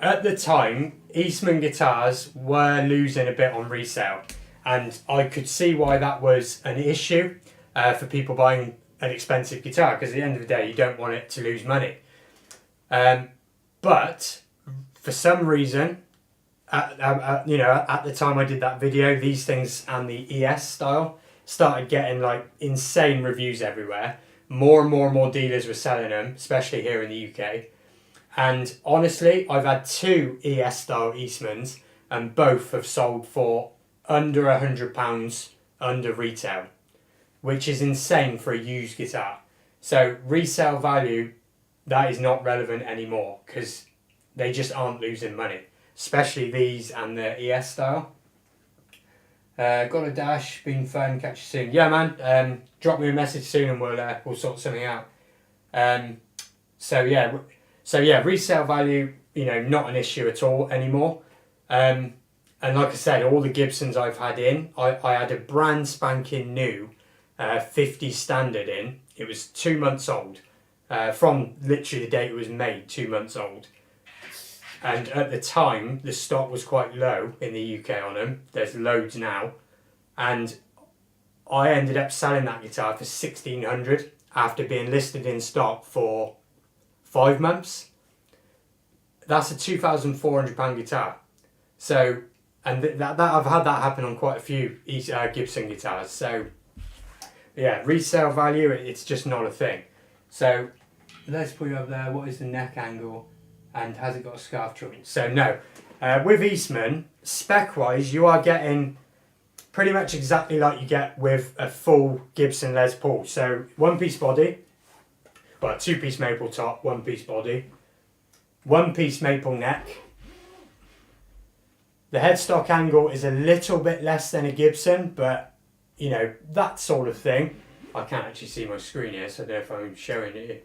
At the time, Eastman guitars were losing a bit on resale, and I could see why that was an issue for people buying an expensive guitar, because at the end of the day, you don't want it to lose money. But for some reason, at the time I did that video, these things and the ES style started getting like insane reviews everywhere. More and more dealers were selling them, especially here in the UK. And honestly, I've had 2 ES style Eastmans, and both have sold for under £100 under retail, which is insane for a used guitar. So resale value, that is not relevant anymore, because they just aren't losing money, especially these and the ES style. Got a dash, been fun, catch you soon. Yeah, man, drop me a message soon and we'll sort something out. So yeah, resale value, not an issue at all anymore. And like I said, all the Gibsons I've had in, I had a brand spanking new 50 standard in. It was 2 months old, from literally the date it was made, 2 months old. And at the time, the stock was quite low in the UK on them. There's loads now. And I ended up selling that guitar for £1,600 after being listed in stock for 5 months. That's a £2,400 guitar. So, and that I've had that happen on quite a few Gibson guitars. So, yeah, resale value, it's just not a thing. So, let's put it up there. What is the neck angle? And has it got a scarf joint? So no, with Eastman, spec-wise, you are getting pretty much exactly like you get with a full Gibson Les Paul. So 1-piece body, well, 2-piece maple top, 1-piece body, 1-piece maple neck. The headstock angle is a little bit less than a Gibson, but that sort of thing. I can't actually see my screen here, so I don't know if I'm showing it here.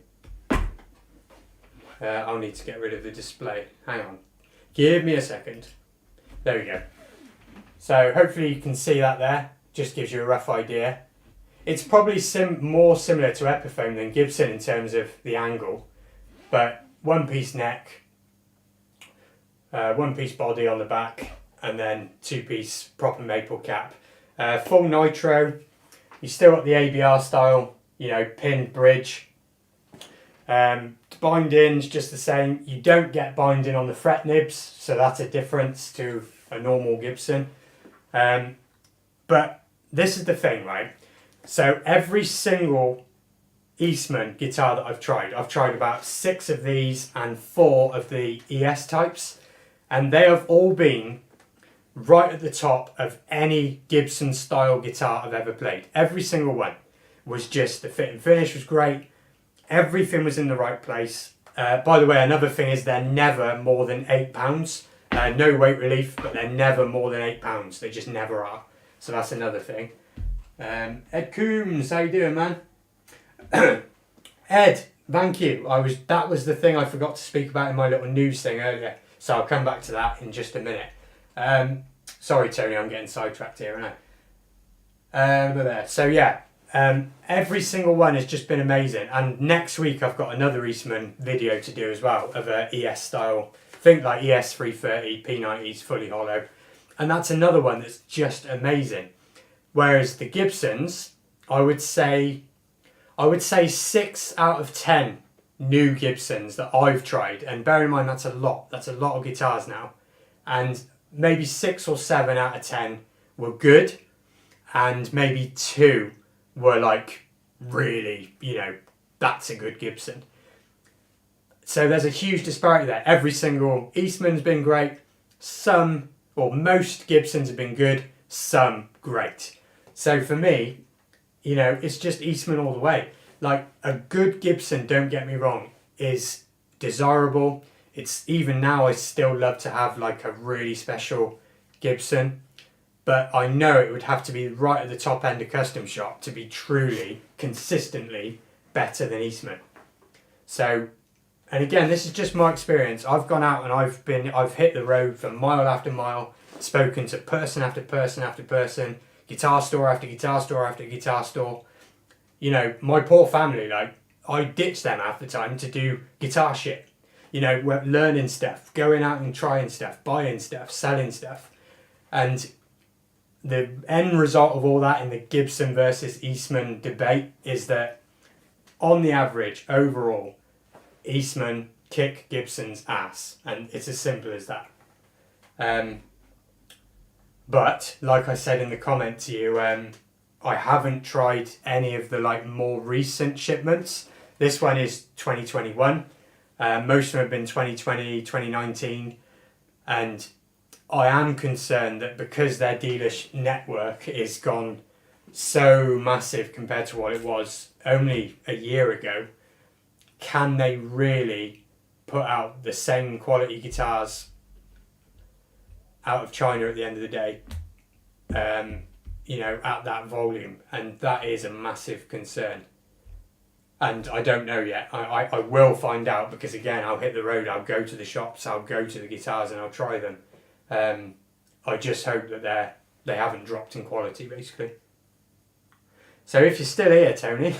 I'll need to get rid of the display. Hang on. Give me a second. There we go. So hopefully you can see that there. Just gives you a rough idea. It's probably more similar to Epiphone than Gibson in terms of the angle. But 1-piece neck, 1-piece body on the back, and then 2-piece proper maple cap. Full nitro. You still got the ABR style, pinned bridge. Binding's just the same. You don't get binding on the fret nibs, so that's a difference to a normal Gibson. But this is the thing, right? So every single Eastman guitar that I've tried about 6 of these and 4 of the ES types, and they have all been right at the top of any Gibson style guitar I've ever played. Every single one was just, the fit and finish was great. Everything was in the right place. By the way, another thing is they're never more than £8. No weight relief, but they're never more than £8. They just never are. So that's another thing. Ed Coombs, how you doing, man? Ed, thank you. That was the thing I forgot to speak about in my little news thing earlier. So I'll come back to that in just a minute. Sorry, Tony, I'm getting sidetracked here, aren't I? So yeah. Every single one has just been amazing, and next week I've got another Eastman video to do as well of a ES style, think like ES 330 P90s fully hollow, and that's another one that's just amazing. Whereas the Gibsons, I would say 6 out of 10 new Gibsons that I've tried, and bear in mind that's a lot of guitars now, and maybe 6 or 7 out of 10 were good, and maybe 2 were like really, that's a good Gibson. So there's a huge disparity there. Every single Eastman's been great. Some, or most Gibsons have been good. Some great. So for me, it's just Eastman all the way. Like, a good Gibson, don't get me wrong, is desirable. It's, even now, I still love to have like a really special Gibson. But I know it would have to be right at the top end of custom shop to be truly, consistently better than Eastman. So, and again, this is just my experience. I've gone out and I've hit the road for mile after mile, spoken to person after person after person, guitar store after guitar store after guitar store. My poor family, like, I ditch them half the time to do guitar shit. You know, we're learning stuff, going out and trying stuff, buying stuff, selling stuff. And the end result of all that in the Gibson versus Eastman debate is that on the average, overall, Eastman kick Gibson's ass. And it's as simple as that. But, like I said in the comment to you, I haven't tried any of the like more recent shipments. This one is 2021. Most of them have been 2020, 2019. And I am concerned that because their dealer network is gone so massive compared to what it was only a year ago, can they really put out the same quality guitars out of China at the end of the day, you know, at that volume? And that is a massive concern. And I don't know yet. I will find out, because again, I'll hit the road, I'll go to the shops, I'll go to the guitars and I'll try them. I just hope that they haven't dropped in quality, basically. So if you're still here, Tony,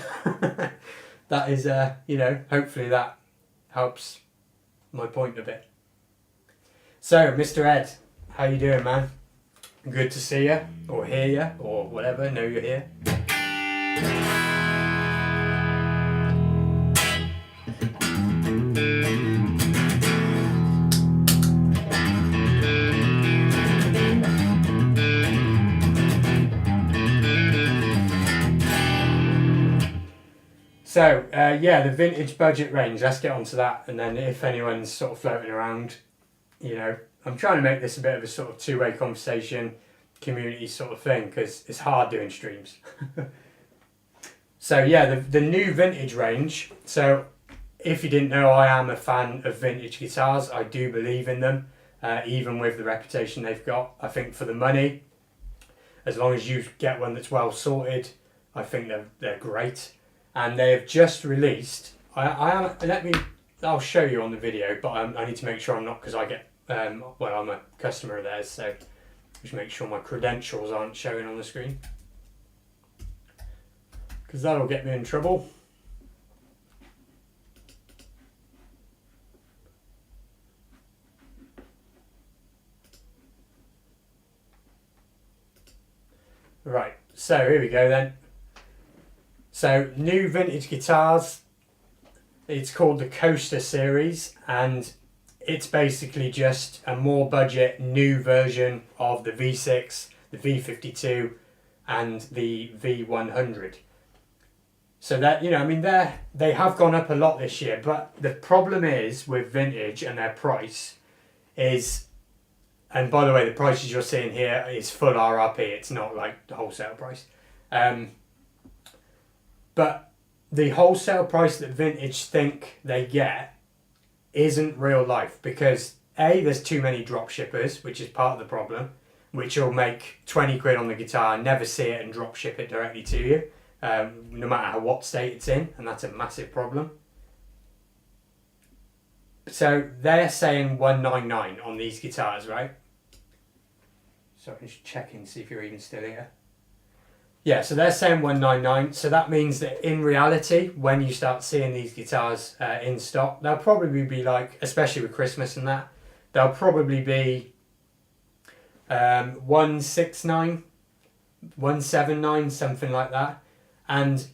that is, you know, hopefully that helps my point a bit. So, Mr. Ed, how you doing, man? Good to see you, or hear you, or whatever, know you're here. So, yeah, the vintage budget range, let's get onto that. And then if anyone's sort of floating around, you know, I'm trying to make this a bit of a sort of two-way conversation, community sort of thing, because it's hard doing streams. So, yeah, the new vintage range. So, if you didn't know, I am a fan of vintage guitars. I do believe in them, even with the reputation they've got. I think for the money, as long as you get one that's well sorted, I think they're great. And they have just released, I'll show you on the video, but I need to make sure I'm not, because I get, well, I'm a customer of theirs, so just make sure my credentials aren't showing on the screen, because that'll get me in trouble. Right, so here we go then. So, new vintage guitars, it's called the Coaster series, and it's basically just a more budget new version of the V6, the V52 and the V100. So that, you know, I mean, they have gone up a lot this year, but the problem is with vintage and their price is, and by the way, the prices you're seeing here is full RRP, it's not like the wholesale price. But the wholesale price that vintage think they get isn't real life, because A, there's too many drop shippers, which is part of the problem, which will make 20 quid on the guitar, never see it and drop ship it directly to you, no matter what state it's in, and that's a massive problem. So they're saying 199 on these guitars, right? So I'm just checking to see if you're even still here. Yeah, so they're saying 199, so that means that in reality, when you start seeing these guitars in stock, they'll probably be like, especially with Christmas and that, they'll probably be 169, 179, something like that. And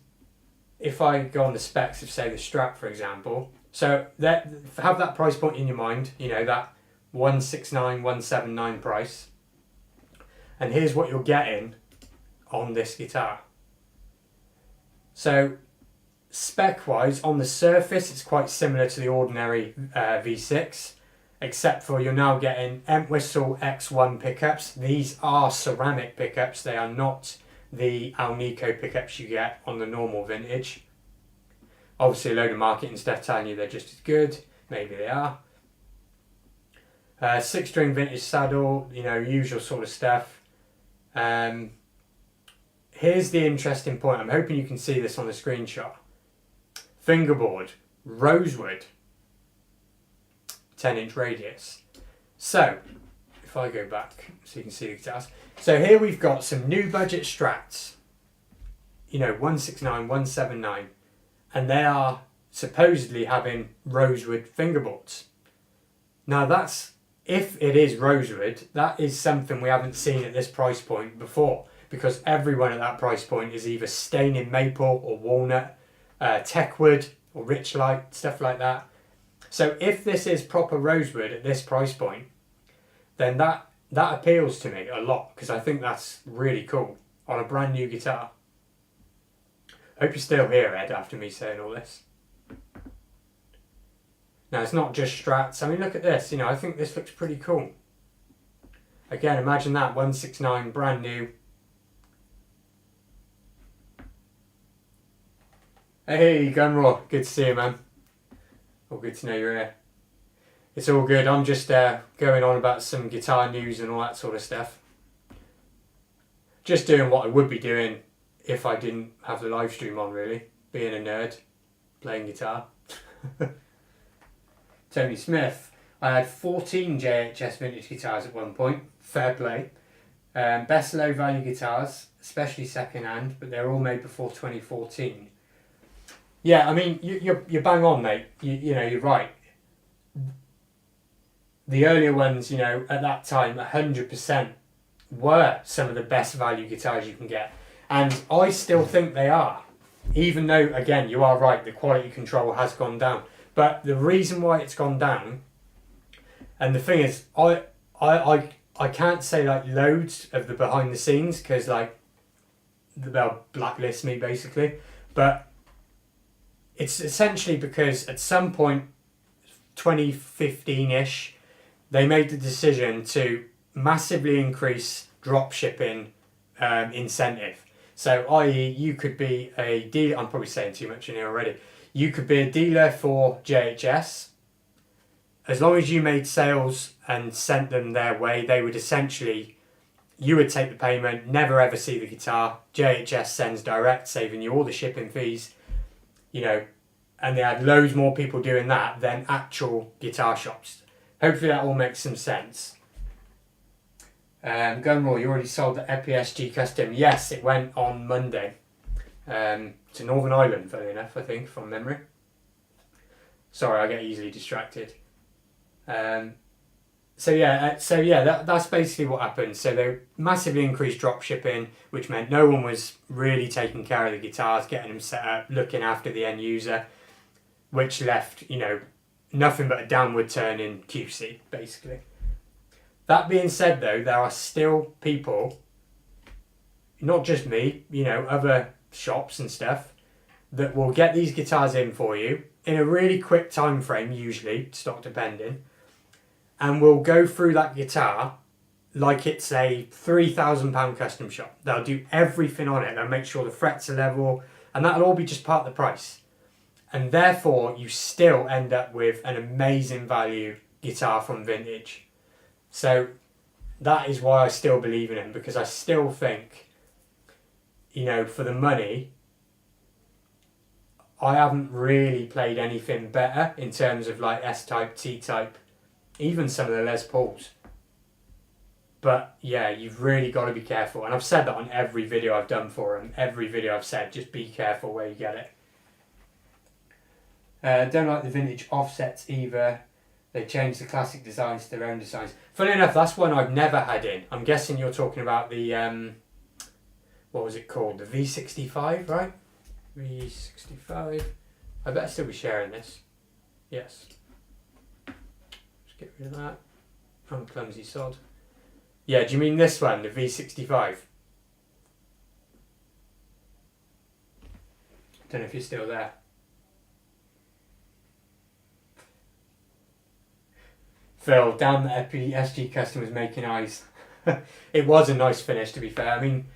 if I go on the specs of, say, the Strat, for example, so have that price point in your mind, you know, that 169, 179 price. And here's what you're getting on this guitar. So spec wise, on the surface it's quite similar to the ordinary V6, except for you're now getting Entwistle X1 pickups. These are ceramic pickups, they are not the Alnico pickups you get on the normal vintage. Obviously a load of marketing stuff telling you they're just as good, maybe they are. 6-string vintage saddle, you know, usual sort of stuff. Here's the interesting point. I'm hoping you can see this on the screenshot. Fingerboard, rosewood, 10-inch radius. So, if I go back so you can see the guitars. So here we've got some new budget Strats. You know, 169, 179. and they are supposedly having rosewood fingerboards. Now that's, if it is rosewood, that is something we haven't seen at this price point before, because everyone at that price point is either staining maple or walnut, techwood or richlight, stuff like that. So if this is proper rosewood at this price point, then that appeals to me a lot, because I think that's really cool on a brand new guitar. Hope you're still here, Ed, after me saying all this. Now, it's not just Strats. I mean, look at this. You know, I think this looks pretty cool. Again, imagine that, 169, brand new. Hey, Gunraw, good to see you, man. All good to know you're here. It's all good. I'm just going on about some guitar news and all that sort of stuff. Just doing what I would be doing if I didn't have the live stream on, really. Being a nerd, playing guitar. Tony Smith. I had 14 JHS vintage guitars at one point. Fair play. Best low value guitars, especially second hand, but they're all made before 2014. Yeah, I mean, you're bang on, mate. You know, you're right. The earlier ones, you know, at that time, 100% were some of the best value guitars you can get. And I still think they are. Even though, again, you are right, the quality control has gone down. But the reason why it's gone down, and the thing is, I can't say like loads of the behind the scenes, because like they'll blacklist me basically. But it's essentially because at some point, 2015-ish, they made the decision to massively increase drop shipping incentive. So, i.e., you could be a dealer. I'm probably saying too much in here already. You could be a dealer for JHS. As long as you made sales and sent them their way, they would essentially, you would take the payment, never ever see the guitar. JHS sends direct, saving you all the shipping fees. You know, and they had loads more people doing that than actual guitar shops. Hopefully that all makes some sense. Gunraw, you already sold the EPSG Custom. Yes, it went on Monday. To Northern Ireland, funny enough, I think, from memory. Sorry, I get easily distracted. So that's basically what happened. So they massively increased drop shipping, which meant no one was really taking care of the guitars, getting them set up, looking after the end user, which left, you know, nothing but a downward turn in QC, basically. That being said, though, there are still people, not just me, you know, other shops and stuff, that will get these guitars in for you in a really quick time frame, usually, stock depending, and will go through that guitar like it's a £3,000 custom shop. They'll do everything on it. They'll make sure the frets are level, and that'll all be just part of the price. And therefore, you still end up with an amazing value guitar from vintage. So that is why I still believe in it, because I still think, you know, for the money, I haven't really played anything better in terms of like S-Type, T-Type, even some of the Les Pauls. But yeah, you've really got to be careful. And I've said that on every video I've done for them. Every video I've said, just be careful where you get it. Don't like the vintage offsets either. They changed the classic designs to their own designs. Funny enough, that's one I've never had in. I'm guessing you're talking about the, what was it called? The V65, right? V65. I better still be sharing this. Yes. Just get rid of that. I'm clumsy sod. Yeah, do you mean this one, the V65? Don't know if you're still there. Phil, damn, the EPSG Custom was making eyes. It was a nice finish, to be fair. I mean,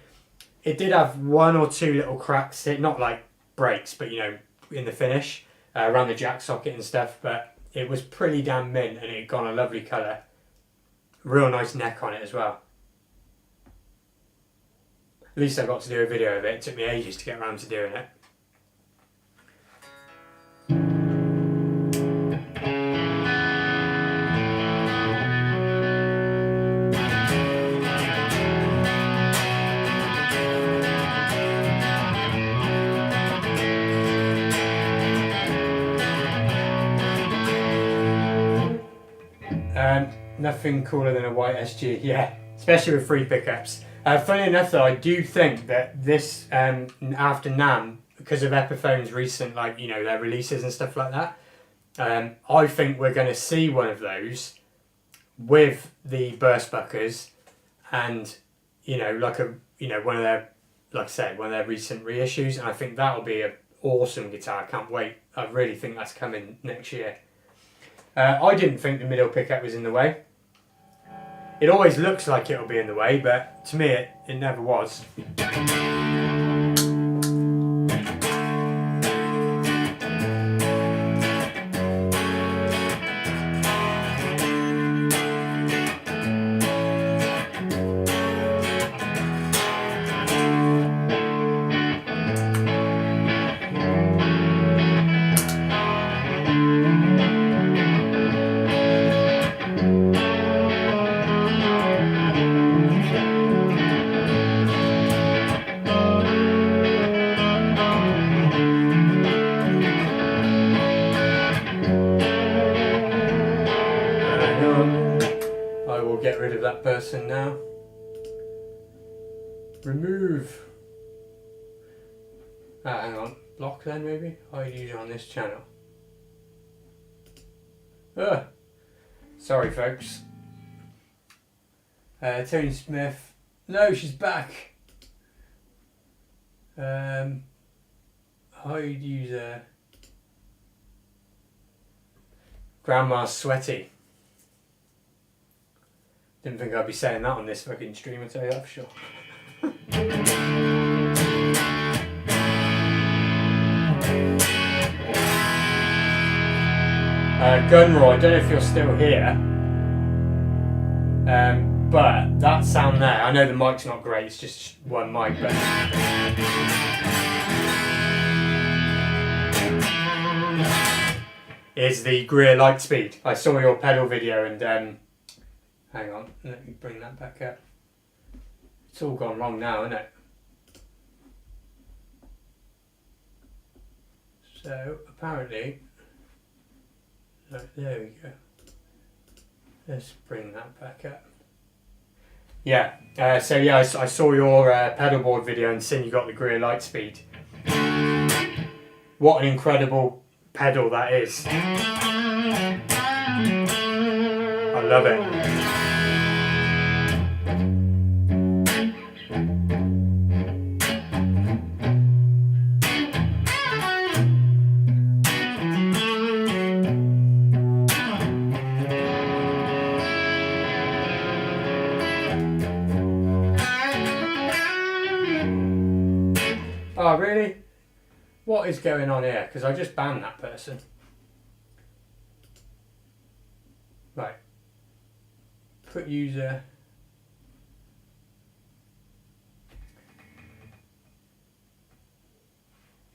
it did have one or two little cracks, not like breaks, but you know, in the finish, around the jack socket and stuff, but it was pretty damn mint and it had gone a lovely colour. Real nice neck on it as well. At least I got to do a video of it. It took me ages to get around to doing it. Nothing cooler than a white SG, yeah, especially with 3 pickups. Funny enough though, I do think that this, after NAMM, because of Epiphone's recent, like, you know, their releases and stuff like that, I think we're going to see one of those with the burst buckers and, you know, like a, you know, one of their, like I said, one of their recent reissues, and I think that'll be an awesome guitar. I can't wait. I really think that's coming next year. I didn't think the middle pickup was in the way. It always looks like it'll be in the way, but to me it never was. I will get rid of that person now. Remove. Hang on. Block then maybe? Hide user on this channel. Sorry folks. Tony Smith. No, she's back. Hide user. Grandma's sweaty. Didn't think I'd be saying that on this fucking stream, I'll tell you that for sure. Gunroy, I don't know if you're still here, but that sound there, I know the mic's not great, it's just one mic, but is the Greer Lightspeed. I saw your pedal video and hang on, let me bring that back up. It's all gone wrong now, isn't it? So apparently, there we go. Let's bring that back up. Yeah, so yeah, I saw your pedalboard video and seen you got the Greer Lightspeed. What an incredible pedal that is. I love it. Oh, really? What is going on here? Because I just banned that person. Right. Put user.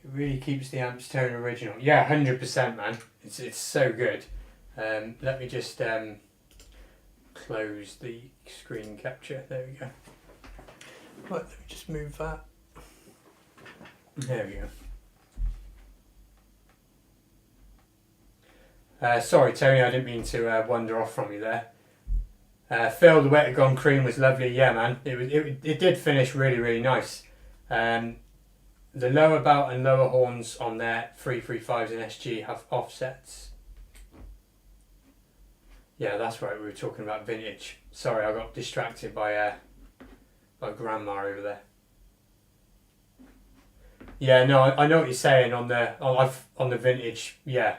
It really keeps the amps tone original. Yeah, 100%, man. It's so good. Let me just close the screen capture. There we go. Right, let me just move that. There we go. Sorry Tony, I didn't mean to wander off from you there. Phil, the Wet Gone Cream was lovely. Yeah, man, it did finish really nice. The lower bout and lower horns on their 335s and SG have offsets. Yeah, that's right, we were talking about vintage. Sorry, I got distracted by grandma over there. Yeah, no, I know what you're saying on the vintage. Yeah,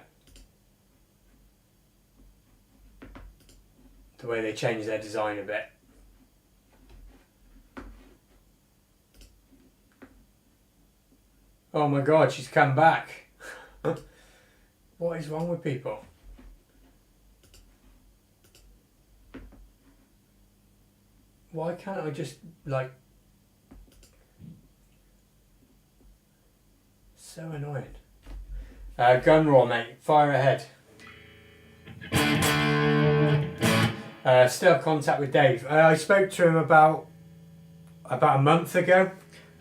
the way they changed their design a bit. Oh my God, she's come back. What is wrong with people? Why can't I just like? So annoying. Gunroar, mate. Fire ahead. Still have contact with Dave. I spoke to him about a month ago.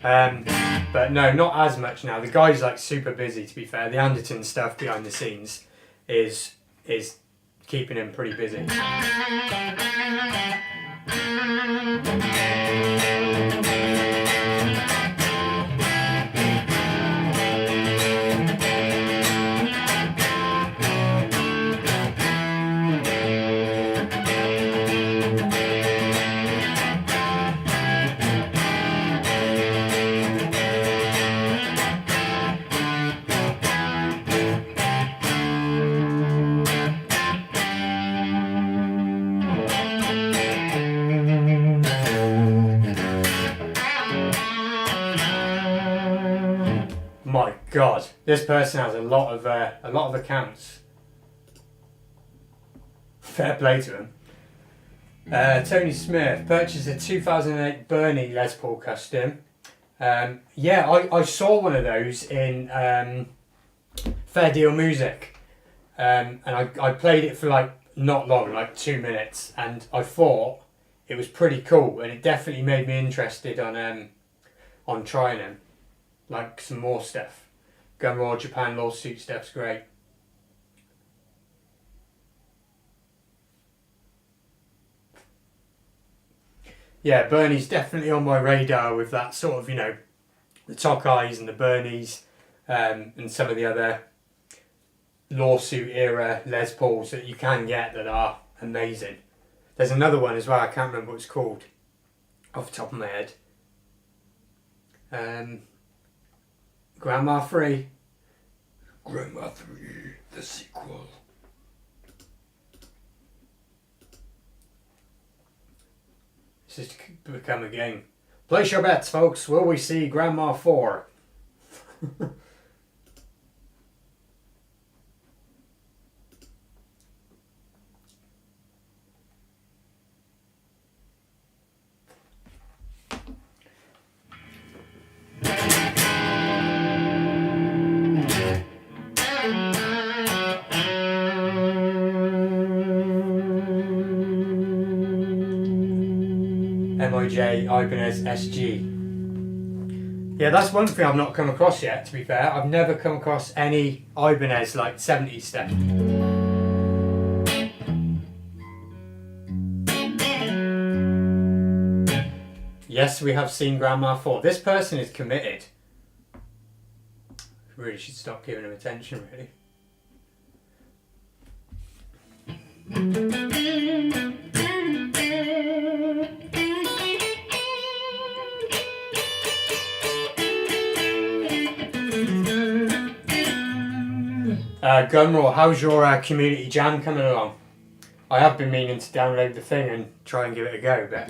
But no, not as much now. The guy's like super busy, to be fair. The Anderton stuff behind the scenes is keeping him pretty busy. My God, this person has a lot of accounts. Fair play to him. Tony Smith purchased a 2008 Bernie Les Paul Custom. Yeah, I saw one of those in Fair Deal Music, and I played it for like not long, like 2 minutes, and I thought it was pretty cool, and it definitely made me interested on trying them. Like some more stuff. Gunraw Japan lawsuit stuff's great. Yeah, Bernie's definitely on my radar with that sort of, you know, the Tokais and the Bernies, and some of the other lawsuit era Les Pauls that you can get that are amazing. There's another one as well, I can't remember what it's called off the top of my head. Grandma 3. Grandma 3, the sequel. This has become a game. Place your bets, folks. Will we see Grandma 4? MOJ Ibanez SG. Yeah, that's one thing I've not come across yet, to be fair. I've never come across any Ibanez like 70s stuff. Yes, we have seen Grandma 4. This person is committed. Really should stop giving him attention, really. Gunraw, how's your community jam coming along? I have been meaning to download the thing and try and give it a go, but...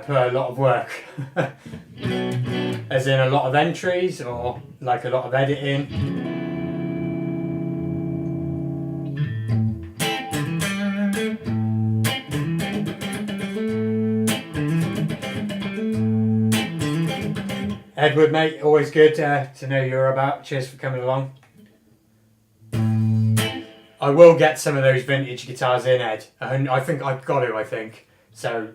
put a lot of work. As in a lot of entries or like a lot of editing. Edward, mate, always good to know you're about. Cheers for coming along. I will get some of those vintage guitars in, Ed. I think I've got to, So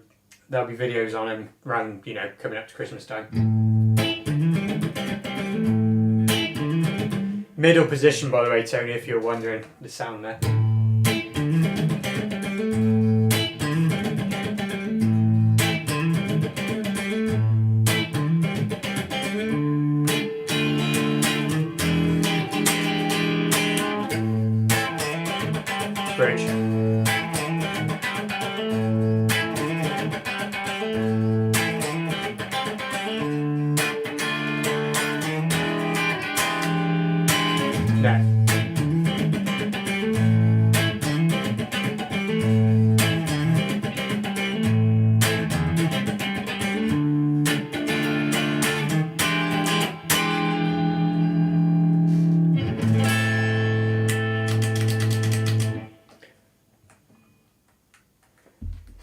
there'll be videos on them around, you know, coming up to Christmas time. Middle position, by the way, Tony, if you're wondering the sound there. Bridge.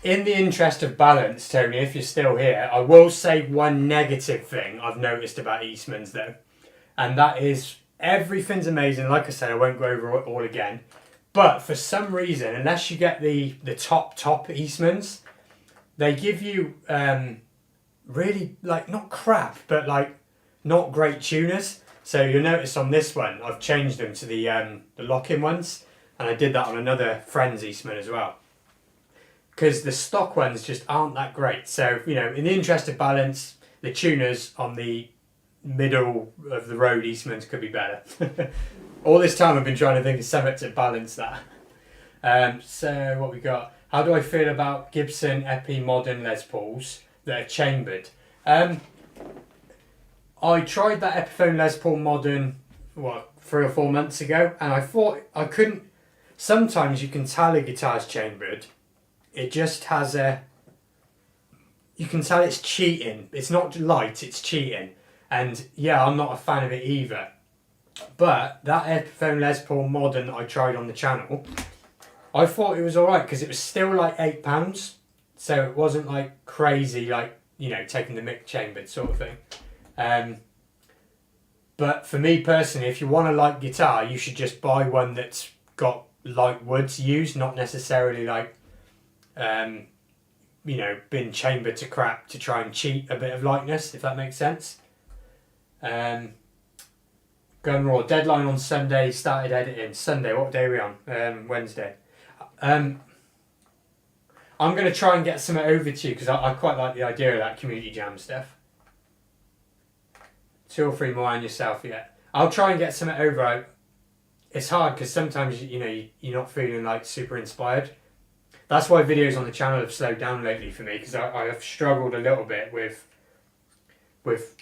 in the interest of balance, Tony, if you're still here, I will say one negative thing I've noticed about Eastman's though, and that is everything's amazing. Like I said, I won't go over it all again, but for some reason, unless you get the top Eastman's, they give you really like not crap, but like not great tuners. So you'll notice on this one, I've changed them to the lock-in ones, and I did that on another friend's Eastman as well. Because the stock ones just aren't that great. So, you know, in the interest of balance, the tuners on the middle of the road Eastmans could be better. All this time I've been trying to think of something to balance that. So what we got? How do I feel about Gibson Epi Modern Les Pauls that are chambered? I tried that Epiphone Les Paul Modern, 3 or 4 months ago, and I thought I couldn't. Sometimes you can tell a guitar's chambered. It just has you can tell it's cheating. It's not light, it's cheating. And yeah, I'm not a fan of it either. But that Epiphone Les Paul Modern that I tried on the channel, I thought it was alright because it was still like £8. So it wasn't like crazy, like, you know, taking the mick chambered sort of thing. But for me personally, if you want a light guitar, you should just buy one that's got light woods used, not necessarily like, you know, been chambered to crap to try and cheat a bit of lightness, if that makes sense. Gun Raw, deadline on Sunday, started editing. Sunday, what day are we on? Wednesday. I'm going to try and get something over to you because I quite like the idea of that community jam stuff. 2 or 3 more on yourself, yeah. I'll try and get something over. It's hard because sometimes, you know, you're not feeling like super inspired. That's why videos on the channel have slowed down lately for me, because I have struggled a little bit with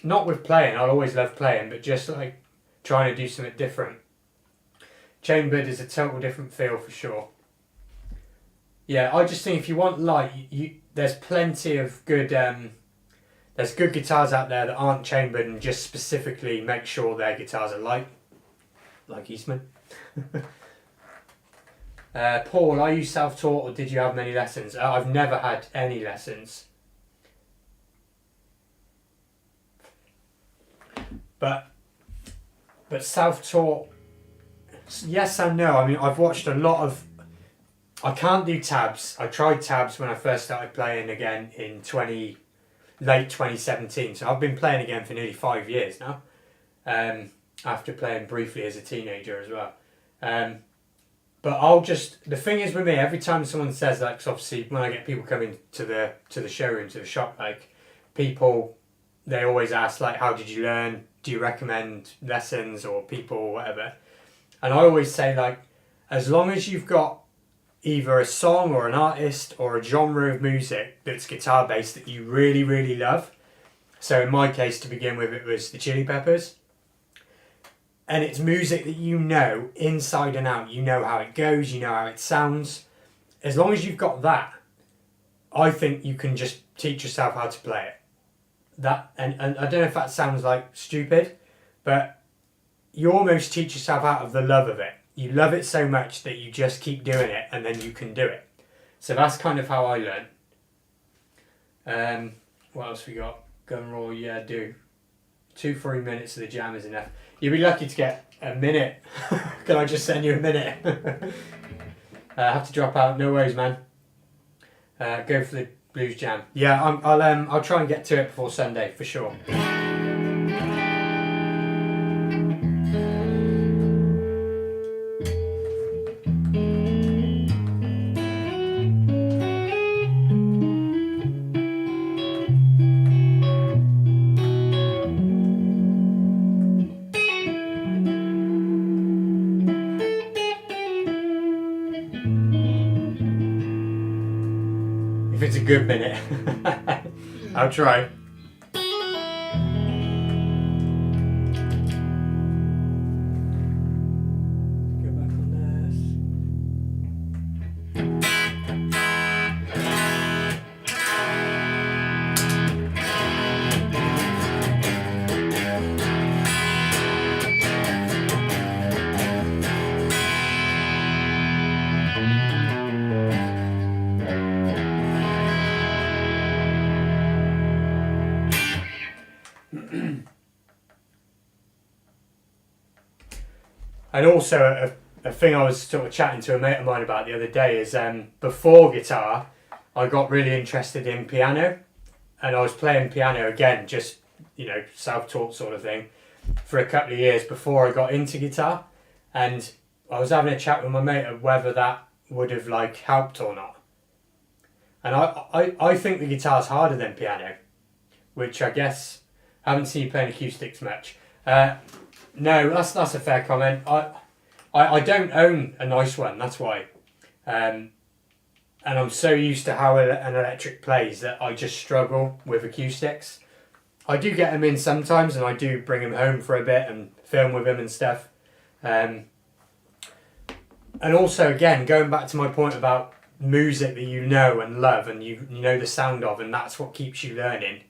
not with playing. I'll always love playing, but just like trying to do something different. Chambered is a total different feel for sure. Yeah, I just think if you want light, there's plenty of good there's good guitars out there that aren't chambered and just specifically make sure their guitars are light, like Eastman. Paul, are you self-taught or did you have many lessons? I've never had any lessons. But self-taught, yes and no. I mean, I've watched a lot of... I can't do tabs. I tried tabs when I first started playing again in late 2017. So I've been playing again for nearly 5 years now. After playing briefly as a teenager as well. But the thing is with me, every time someone says that, because obviously when I get people coming to the showroom, to the shop, like, people, they always ask, like, how did you learn? Do you recommend lessons or people or whatever? And I always say, like, as long as you've got either a song or an artist or a genre of music that's guitar based that you really, really love. So in my case, to begin with, it was the Chili Peppers. And it's music that you know inside and out. You know how it goes, you know how it sounds. As long as you've got that, I think you can just teach yourself how to play it. And I don't know if that sounds like stupid, but you almost teach yourself out of the love of it. You love it so much that you just keep doing it and then you can do it. So that's kind of how I learn. What else we got? Gun Raw, yeah, do. 2-3 minutes of the jam is enough. You'd be lucky to get a minute. Can I just send you a minute? I have to drop out. No worries, man. Go for the blues jam. Yeah, I'll try and get to it before Sunday for sure. If it's a good minute. I'll try. Go back on this. And also a thing I was sort of chatting to a mate of mine about the other day is before guitar, I got really interested in piano, and I was playing piano again, just self-taught sort of thing, for a couple of years before I got into guitar, and I was having a chat with my mate of whether that would have like helped or not. And I think the guitar's harder than piano, which I guess I haven't seen you playing acoustics much. No, that's a fair comment. I don't own a nice one, that's why. And I'm so used to how an electric plays that I just struggle with acoustics. I do get them in sometimes, and I do bring them home for a bit and film with them and stuff. And also, again, going back to my point about music that you know and love and you know the sound of, and that's what keeps you learning.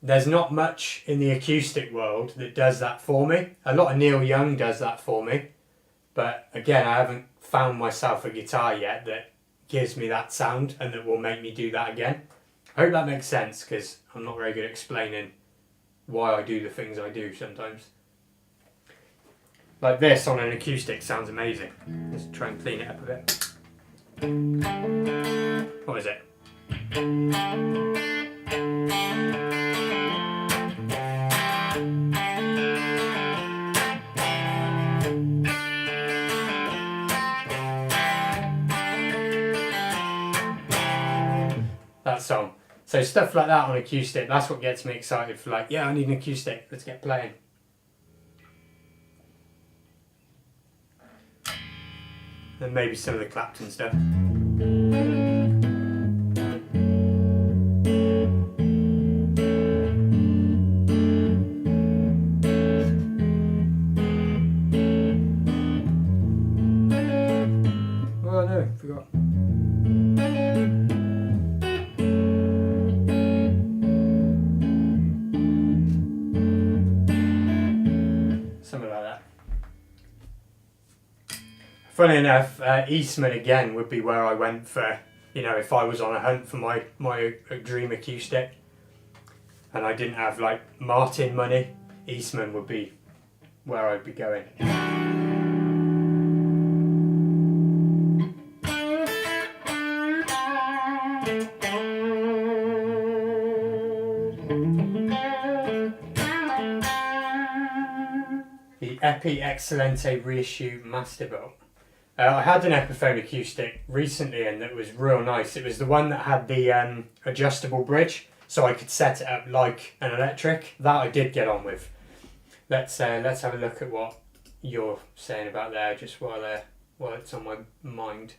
There's not much in the acoustic world that does that for me. A lot of Neil Young does that for me. But again, I haven't found myself a guitar yet that gives me that sound and that will make me do that again. I hope that makes sense, because I'm not very good at explaining why I do the things I do sometimes. Like this on an acoustic sounds amazing. Let's try and clean it up a bit. What is it? That song. So stuff like that on acoustic, that's what gets me excited for like, yeah, I need an acoustic, let's get playing. And maybe some of the Clapton stuff. Oh no, forgot. Something like that. Funny enough, Eastman again would be where I went for, if I was on a hunt for my dream acoustic and I didn't have like Martin money, Eastman would be where I'd be going. The Epi Excelente reissue Masterbuilt. I had an Epiphone acoustic recently and it was real nice. It was the one that had the adjustable bridge, so I could set it up like an electric. That I did get on with. Let's have a look at what you're saying about there, just while it's on my mind.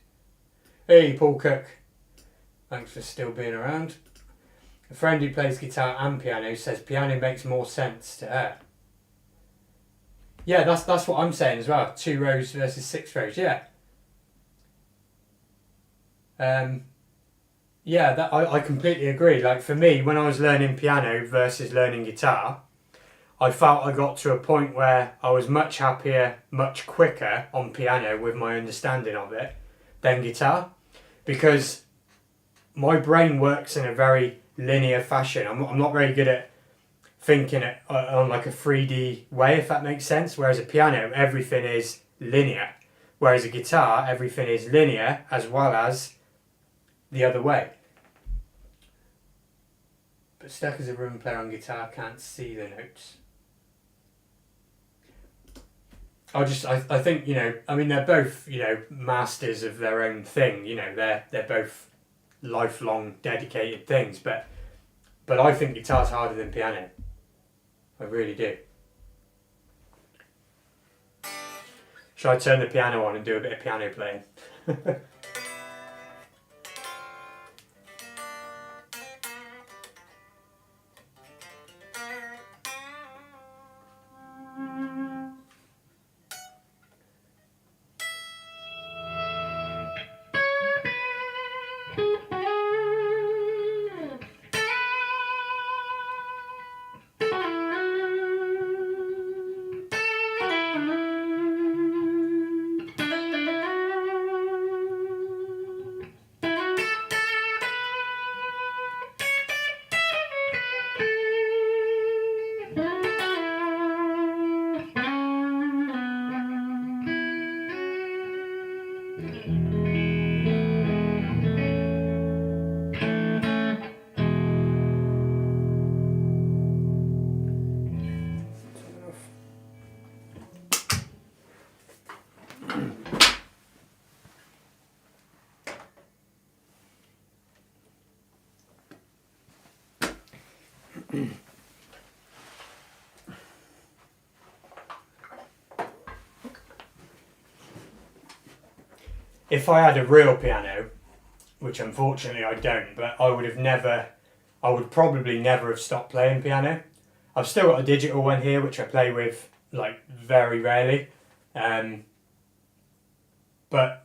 Hey, Paul Cook. Thanks for still being around. A friend who plays guitar and piano says piano makes more sense to her. Yeah, that's what I'm saying as well. 2 rows versus 6 rows. Yeah. Yeah, I completely agree. Like for me, when I was learning piano versus learning guitar, I felt I got to a point where I was much happier, much quicker on piano with my understanding of it than guitar, because my brain works in a very linear fashion. I'm not very good at thinking it on like a 3D way, if that makes sense. Whereas a piano, everything is linear. Whereas a guitar, everything is linear as well as the other way. But stuck as a room player on guitar, can't see the notes. I think, they're both, masters of their own thing. They're both lifelong dedicated things, but I think guitar's harder than piano. I really do. Should I turn the piano on and do a bit of piano playing? If I had a real piano, which unfortunately I don't, but I would probably never have stopped playing piano. I've still got a digital one here, which I play with like very rarely. But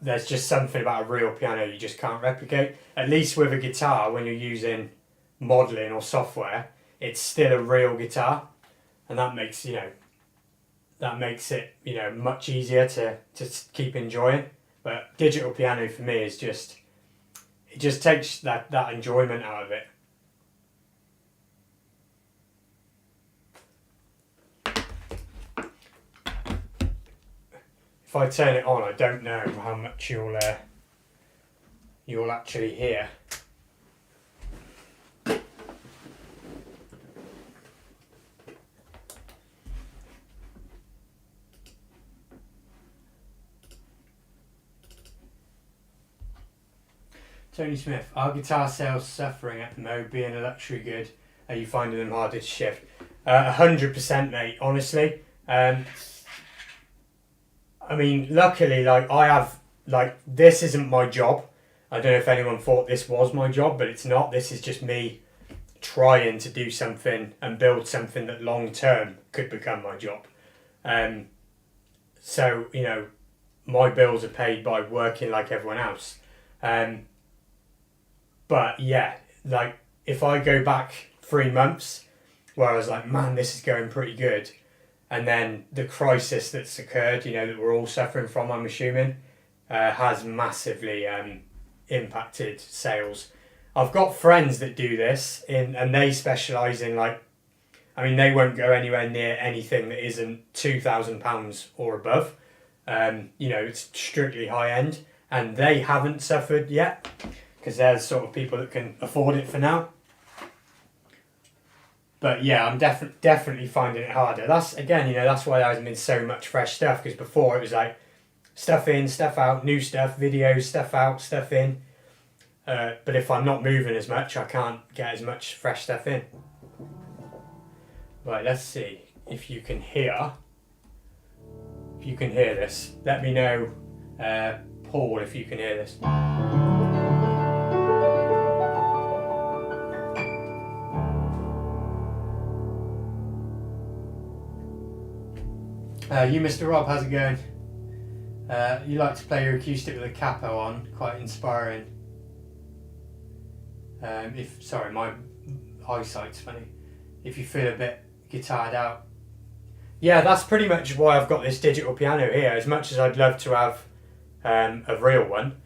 there's just something about a real piano you just can't replicate. At least with a guitar, when you're using modelling or software, it's still a real guitar, and that makes it much easier to keep enjoying. But digital piano for me is just, it just takes that enjoyment out of it. If I turn it on, I don't know how much you'll actually hear. Tony Smith, are guitar sales suffering at the moment? Being a luxury good, are you finding them harder to shift? 100%, mate. Honestly, I mean, luckily, like I have, like this isn't my job. I don't know if anyone thought this was my job, but it's not. This is just me trying to do something and build something that long term could become my job. So my bills are paid by working like everyone else. But yeah, like if I go back 3 months where I was like, man, this is going pretty good, and then the crisis that's occurred, that we're all suffering from, I'm assuming, has massively impacted sales. I've got friends that do this and they specialise in they won't go anywhere near anything that isn't £2,000 or above. It's strictly high end, and they haven't suffered yet, because they're the sort of people that can afford it for now. But yeah, I'm definitely finding it harder. That's why there hasn't been so much fresh stuff, because before it was like stuff in, stuff out, new stuff, videos, stuff out, stuff in. But if I'm not moving as much, I can't get as much fresh stuff in. Right, let's see if you can hear. If you can hear this, let me know, Paul, if you can hear this. You, Mr. Rob, how's it going? You like to play your acoustic with a capo on, quite inspiring. My eyesight's funny. If you feel a bit guitared out. Yeah, that's pretty much why I've got this digital piano here, as much as I'd love to have a real one.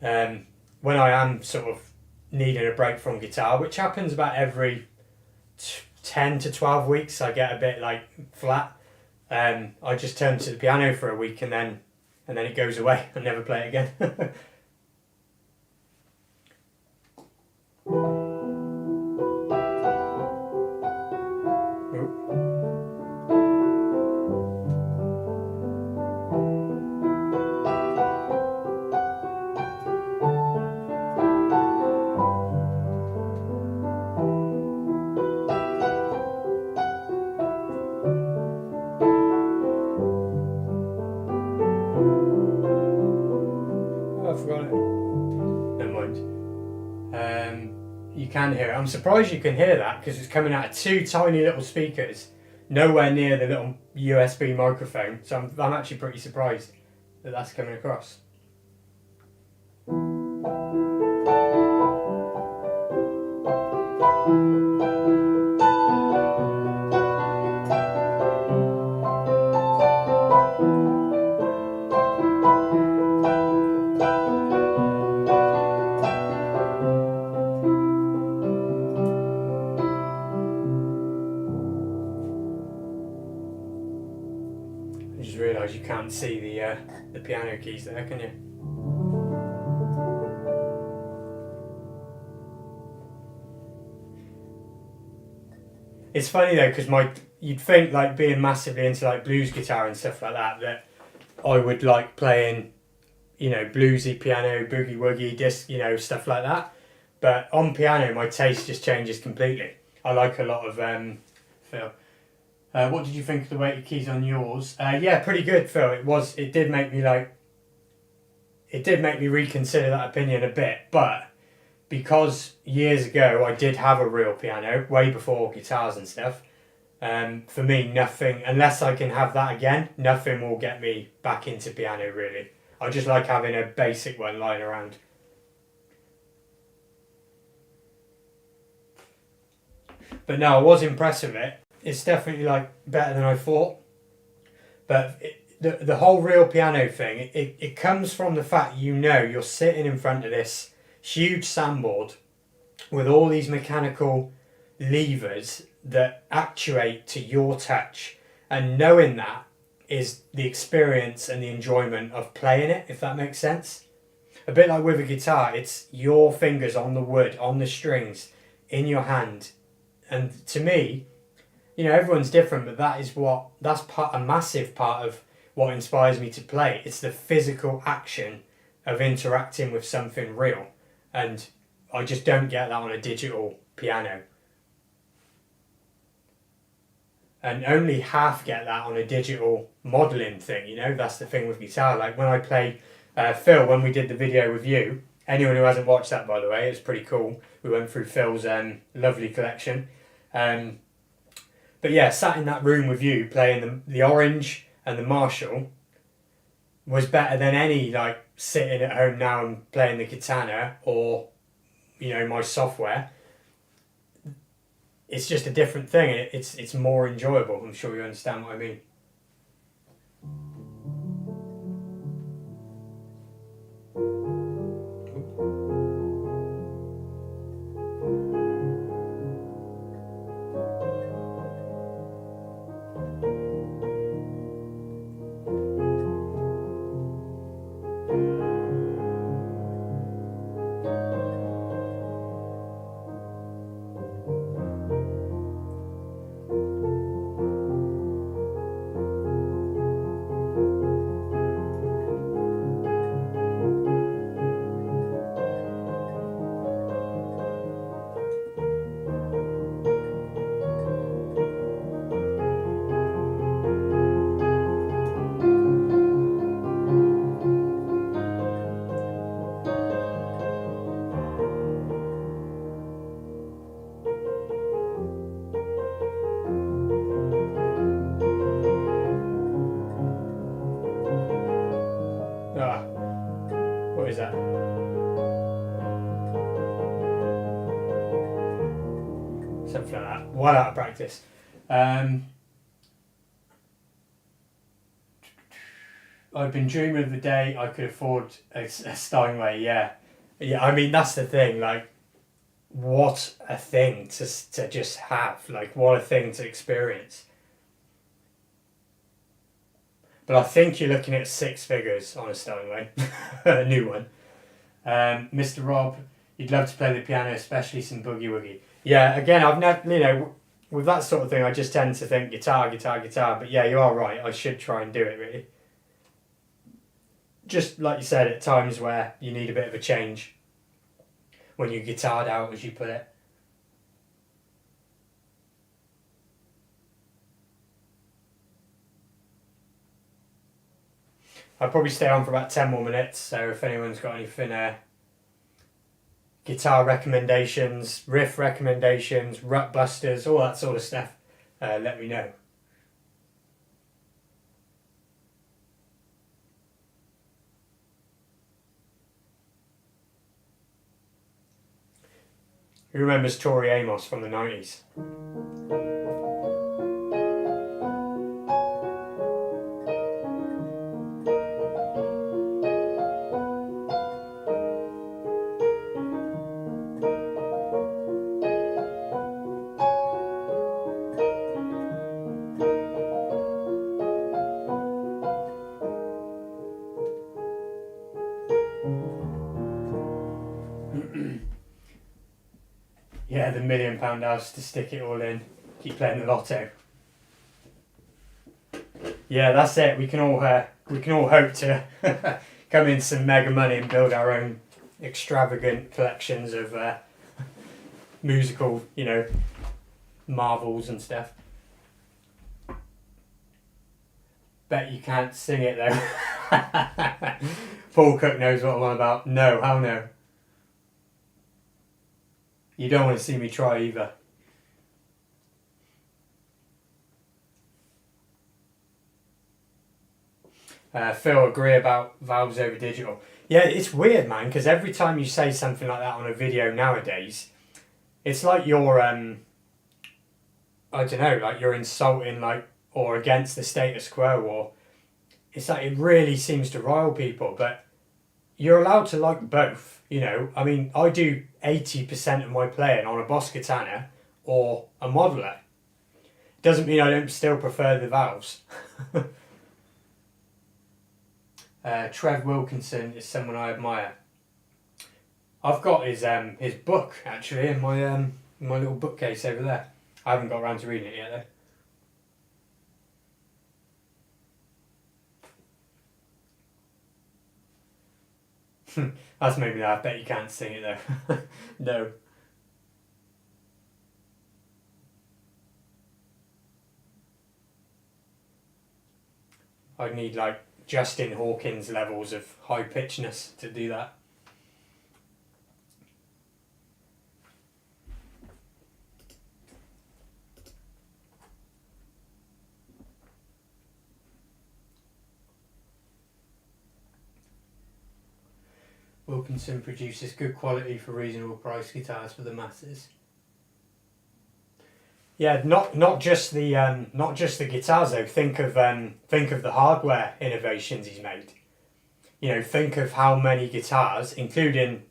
When I am sort of needing a break from guitar, which happens about every 10 to 12 weeks, I get a bit flat. I just turn to the piano for a week and then it goes away. I never play it again. You can hear it. I'm surprised you can hear that, because it's coming out of 2 tiny little speakers, nowhere near the little USB microphone. So I'm actually pretty surprised that that's coming across. I just realised you can't see the piano keys there, can you? It's funny though, because you'd think being massively into blues guitar and stuff like that I would like playing, bluesy piano, boogie woogie, disc, stuff like that. But on piano, my taste just changes completely. I like a lot of Phil. What did you think of the weighted keys on yours? Yeah, pretty good, Phil. It did make me reconsider that opinion a bit, but because years ago I did have a real piano, way before guitars and stuff, for me, nothing, unless I can have that again, nothing will get me back into piano, really. I just like having a basic one lying around. But no, I was impressed with it. It's definitely like better than I thought. But the whole real piano thing, it comes from the fact you're sitting in front of this huge soundboard with all these mechanical levers that actuate to your touch, and knowing that is the experience and the enjoyment of playing it, if that makes sense. A bit like with a guitar, it's your fingers on the wood, on the strings, in your hand. And to me, everyone's different, but that's a massive part of what inspires me to play. It's the physical action of interacting with something real. And I just don't get that on a digital piano. And only half get that on a digital modelling thing, that's the thing with guitar. Like when I play Phil, when we did the video with you, anyone who hasn't watched that, by the way, it's pretty cool. We went through Phil's lovely collection. But yeah, sat in that room with you playing the Orange and the Marshall was better than any like sitting at home now and playing the Katana or my software. It's just a different thing. It's more enjoyable. I'm sure you understand what I mean. What is that? Something like that. Well out of practice. I've been dreaming of the day I could afford a Steinway. Yeah. I mean, that's the thing. Like, what a thing to just have. Like, what a thing to experience. But I think you're looking at 6 figures on a Steinway, a new one. Mr. Rob, you'd love to play the piano, especially some boogie woogie. Yeah, again, I've never, with that sort of thing, I just tend to think guitar. But yeah, you are right. I should try and do it, really. Just like you said, at times where you need a bit of a change. When you're guitared out, as you put it. I'll probably stay on for about 10 more minutes, so if anyone's got anything, guitar recommendations, riff recommendations, rut busters, all that sort of stuff, let me know. Who remembers Tori Amos from the 90s? Yeah, the £1 million house to stick it all in. Keep playing the lotto. Yeah, that's it. We can all hope to come in some mega money and build our own extravagant collections of musical, marvels and stuff. Bet you can't sing it though. Paul Cook knows what I'm on about. No, hell no. You don't want to see me try either. Phil, agree about valves over digital. Yeah, it's weird, man, because every time you say something like that on a video nowadays, it's like you're, I don't know, like you're insulting, like, or against the status quo, or it's like it really seems to rile people, but you're allowed to like both, you know. I mean, I do 80% of my playing on a Boss Katana or a modeler. Doesn't mean I don't still prefer the valves. Trev Wilkinson is someone I admire. I've got his book actually in my little bookcase over there. I haven't got around to reading it yet though. That's made me laugh. I bet you can't sing it though. No. I'd need like Justin Hawkins levels of high pitchness to do that. Wilkinson produces good quality for reasonable price guitars for the masses. Yeah, not just the guitars though. Think of the hardware innovations he's made. You know, think of how many guitars, including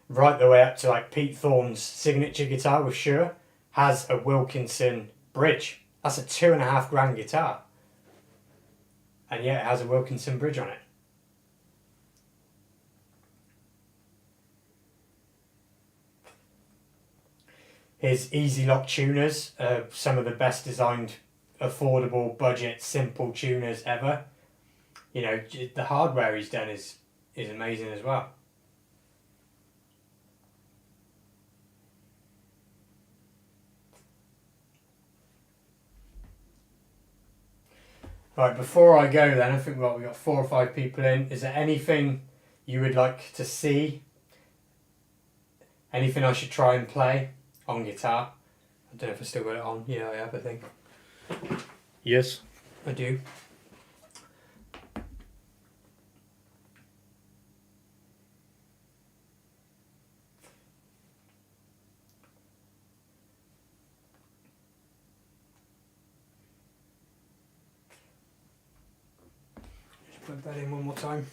right the way up to like Pete Thorne's signature guitar with Shure, has a Wilkinson bridge. That's a $2,500 guitar, and yet it has a Wilkinson bridge on it. His Easy Lock tuners are some of the best designed, affordable, budget, simple tuners ever. You know, the hardware he's done is amazing as well. Right, before I go then, I think we've got 4 or 5 people in. Is there anything you would like to see? Anything I should try and play on guitar? I don't know if I still got it on. Yeah, I have, I think. Yes. I do. Just put that in one more time.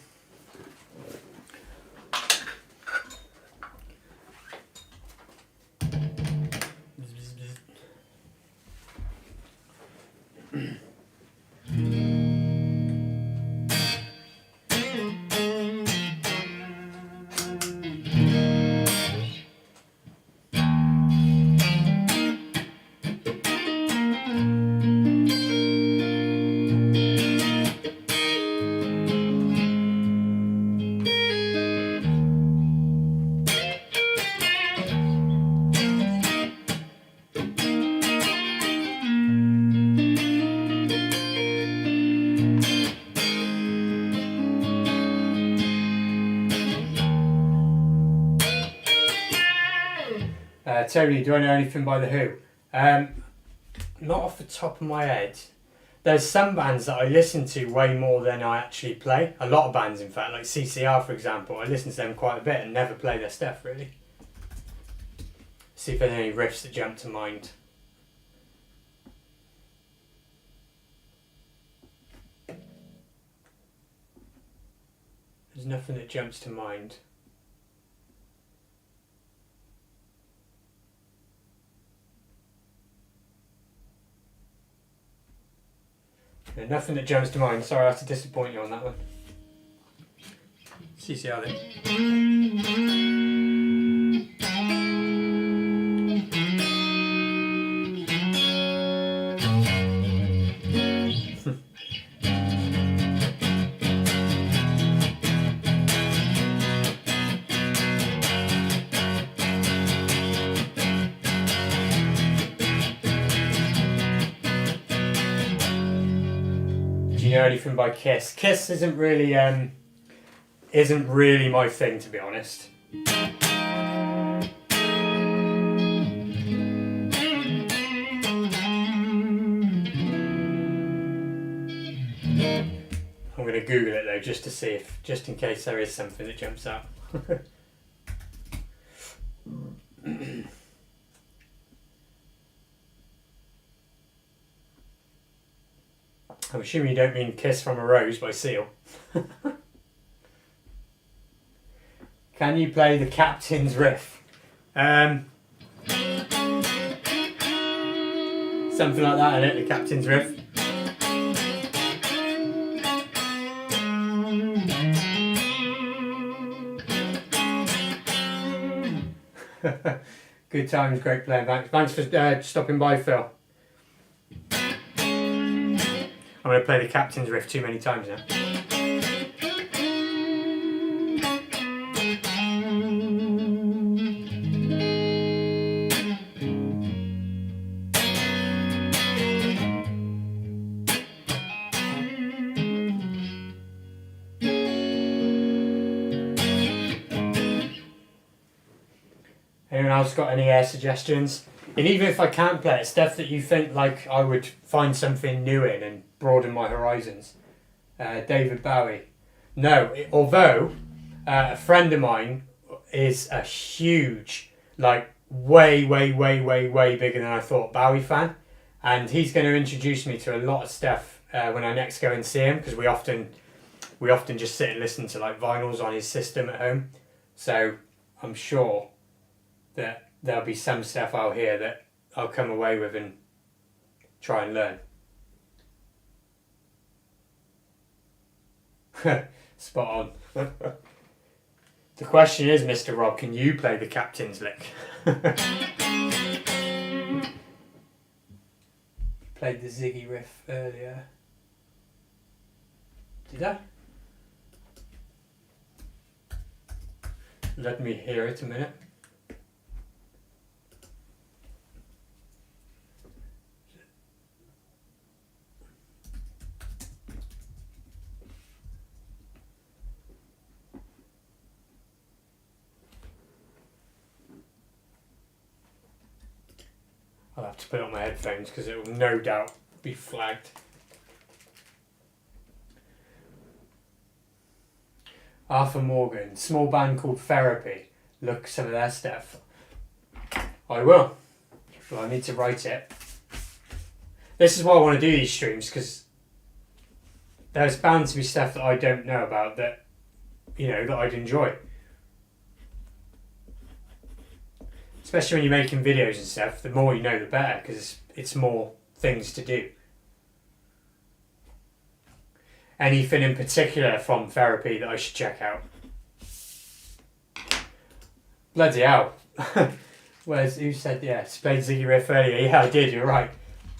Tony, do I know anything by The Who? Not off the top of my head. There's some bands that I listen to way more than I actually play. A lot of bands, in fact, like CCR, for example. I listen to them quite a bit and never play their stuff, really. See if there's any riffs that jump to mind. There's nothing that jumps to mind. Yeah, nothing that jumps to mind. Sorry, I have to disappoint you on that one. CCR then. hear anything by Kiss. Kiss isn't really my thing, to be honest. I'm going to Google it though, just to see if, just in case there is something that jumps out. I'm assuming you don't mean Kiss from a Rose by Seal. Can you play the Captain's Riff? Something like that, innit? The Captain's Riff. Good times, great playing. Thanks for stopping by, Phil. I'm going to play the Captain's Riff too many times now. Anyone else got any suggestions? And even if I can't play it, stuff that you think like I would find something new in and broaden my horizons. David Bowie. No, although a friend of mine is a huge, like way bigger than I thought, Bowie fan, and he's going to introduce me to a lot of stuff when I next go and see him, because we often just sit and listen to like vinyls on his system at home. So I'm sure that there'll be some stuff out here that I'll come away with and try and learn. Spot on. The question is, Mr. Rob, can you play the Captain's Lick? Played the Ziggy riff earlier. Did I? Let me hear it a minute. I'll have to put it on my headphones because it will no doubt be flagged. Arthur Morgan, small band called Therapy. Look some of their stuff. I will. Well, I need to write it. This is why I want to do these streams, because there's bound to be stuff that I don't know about that, you know, that I'd enjoy. Especially when you're making videos and stuff, the more you know, the better, because it's more things to do. Anything in particular from Therapy that I should check out? Bloody hell. Who said, yeah, played Ziggy Riff earlier? Yeah, I did, you're right.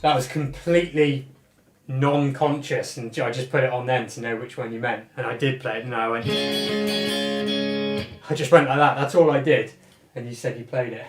That was completely non-conscious, and I just put it on then to know which one you meant. And I did play it, and I just went like that, that's all I did. And you said you played it.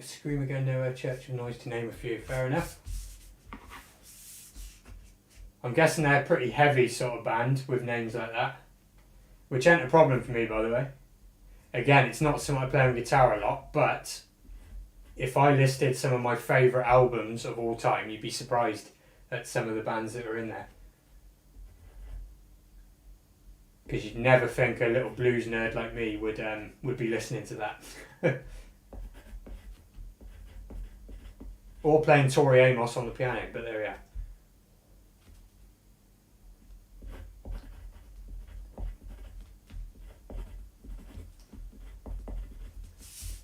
Scream Again, Nowhere, Church of Noise, to name a few. Fair enough. I'm guessing they're a pretty heavy sort of band with names like that, which ain't a problem for me, by the way. Again, it's not something I play on guitar a lot, but if I listed some of my favourite albums of all time, you'd be surprised at some of the bands that are in there. Because you'd never think a little blues nerd like me would be listening to that. Or playing Tori Amos on the piano, but there we are.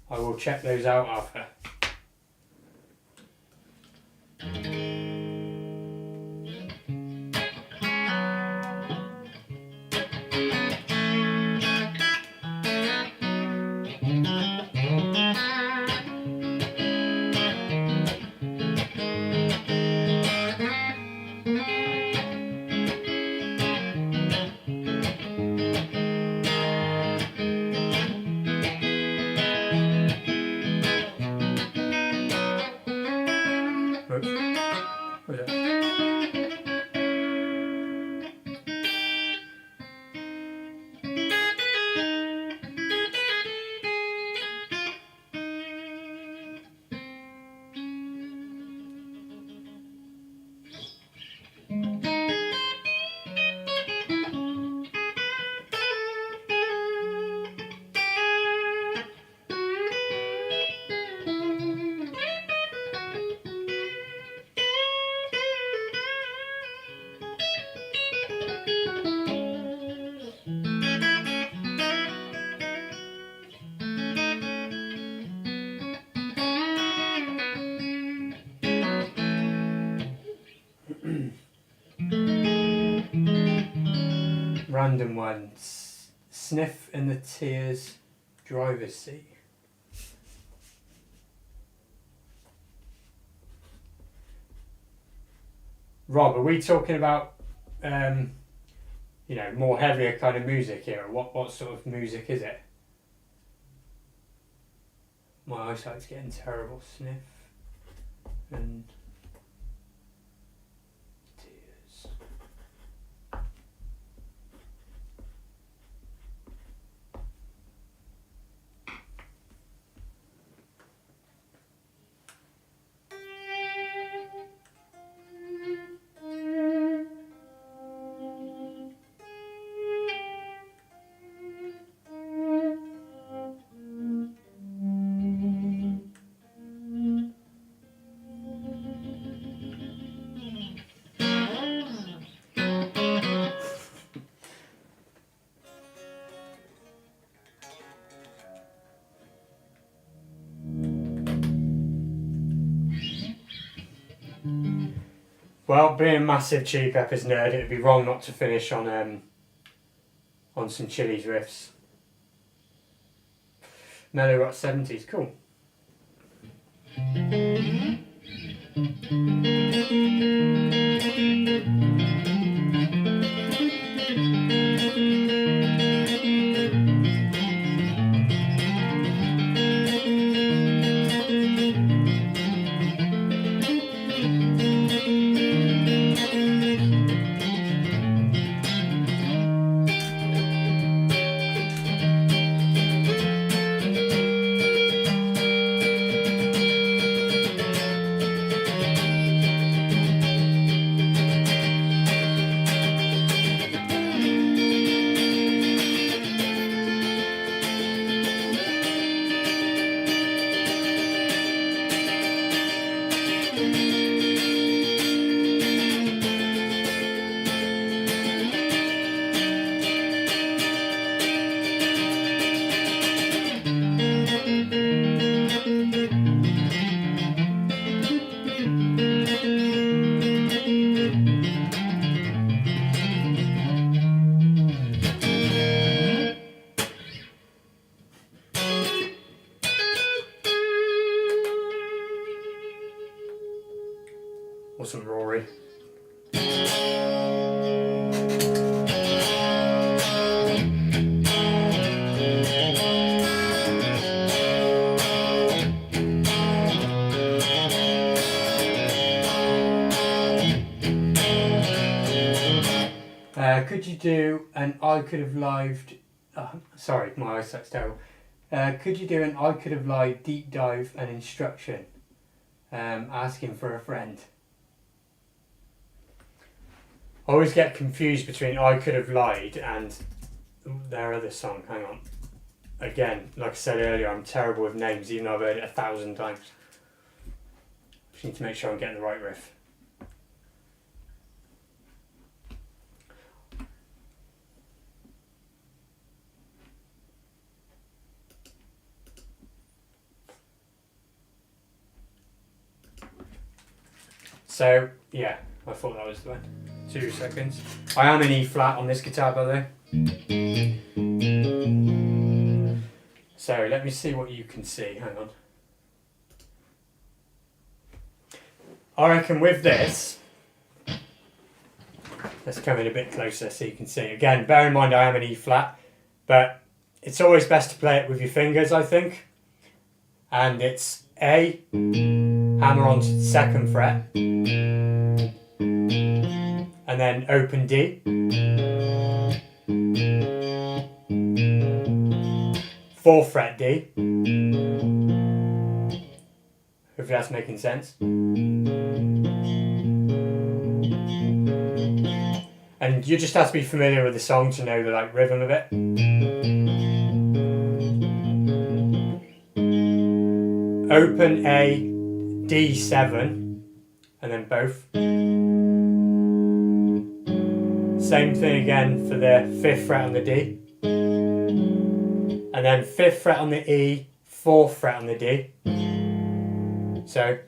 I will check those out after. random one. Sniff in the tears, driver's seat. Rob, are we talking about, more heavier kind of music here? What sort of music is it? My eyesight's getting terrible. Sniff and tears. Well, being a massive Chili Peppers nerd, it'd be wrong not to finish on some Chili's riffs. Mellow Rock 70s, cool. Awesome, Rory. Could you do an I Could Have Lived... sorry, my eyesight's terrible. Could you do an I Could Have Lied deep dive and instruction? Asking for a friend. I always get confused between I Could Have Lied and their other song. Hang on. Again, like I said earlier, I'm terrible with names, even though I've heard it 1,000 times. Just need to make sure I'm getting the right riff. So, yeah, I thought that was the one. 2 seconds. I am in E flat on this guitar, by the way. So, let me see what you can see. Hang on. I reckon with this, let's come in a bit closer so you can see. Again, bear in mind I am in E flat, but it's always best to play it with your fingers, I think. And it's A, hammer on 2nd fret, and then open D, 4th fret D. Hopefully that's making sense. And you just have to be familiar with the song to know the rhythm of it. Open A, D7, and then both. Same thing again for the 5th fret on the D. And then 5th fret on the E, 4th fret on the D. So,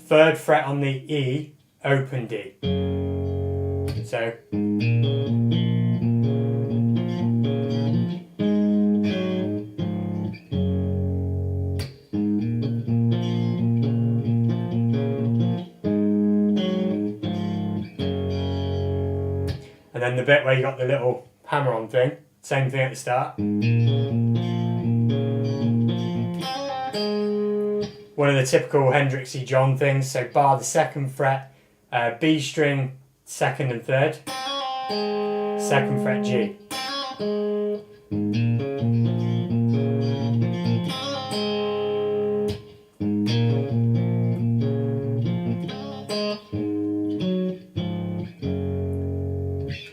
3rd fret on the E, open D. So. And then the bit where you got the little hammer-on thing, same thing at the start. One of the typical Hendrixy John things, so bar the 2nd fret, B string, 2nd and 3rd, 2nd fret G.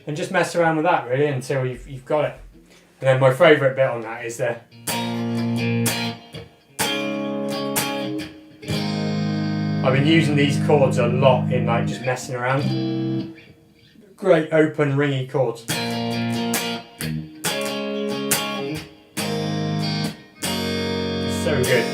And just mess around with that really until you've got it. And then my favourite bit on that is the I've been using these chords a lot in like just messing around. Great open ringy chords. So good.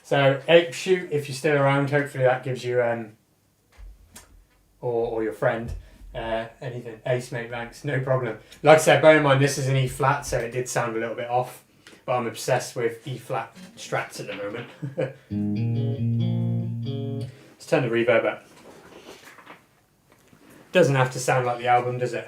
So Ape Shoot, if you're still around, hopefully that gives you, or your friend, anything. Ace, mate, thanks, no problem. Like I said, bear in mind this is an E flat, so it did sound a little bit off, but I'm obsessed with E flat strats at the moment. Let's turn the reverb up. Doesn't have to sound like the album, does it?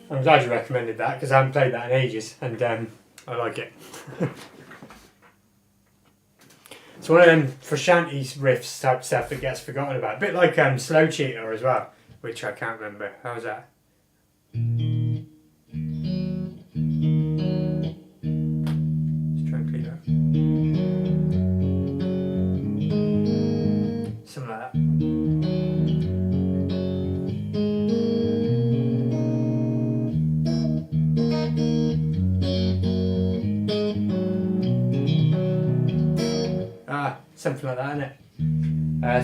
I'm glad you recommended that because I haven't played that in ages and I like it. It's one of them Frusciante riffs type stuff that gets forgotten about. A bit like Slow Cheater as well, which I can't remember. How was that? Let's try and clean that. Something like that. Something like that, isn't it?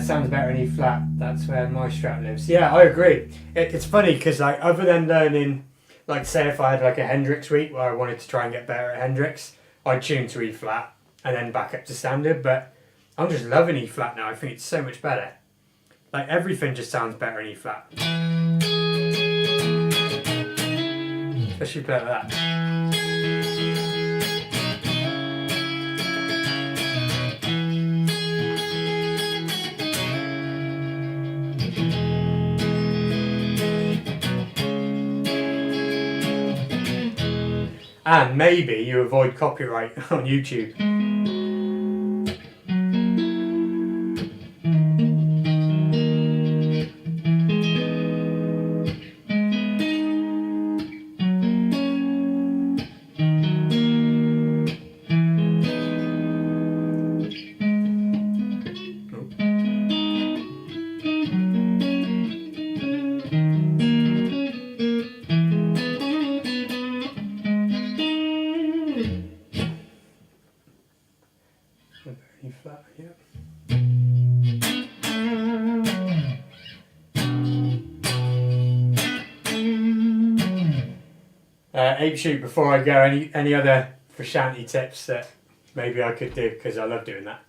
Sounds better in E flat. That's where my strat lives. Yeah, I agree. It's funny because like other than learning, like say if I had like a Hendrix week where I wanted to try and get better at Hendrix, I'd tune to E flat and then back up to standard. But I'm just loving E flat now. I think it's so much better. Like everything just sounds better in E flat. Especially play like that. And maybe you avoid copyright on YouTube. E flat, yeah. Ape Shoot, before I go, any other Frusciante tips that maybe I could do, because I love doing that.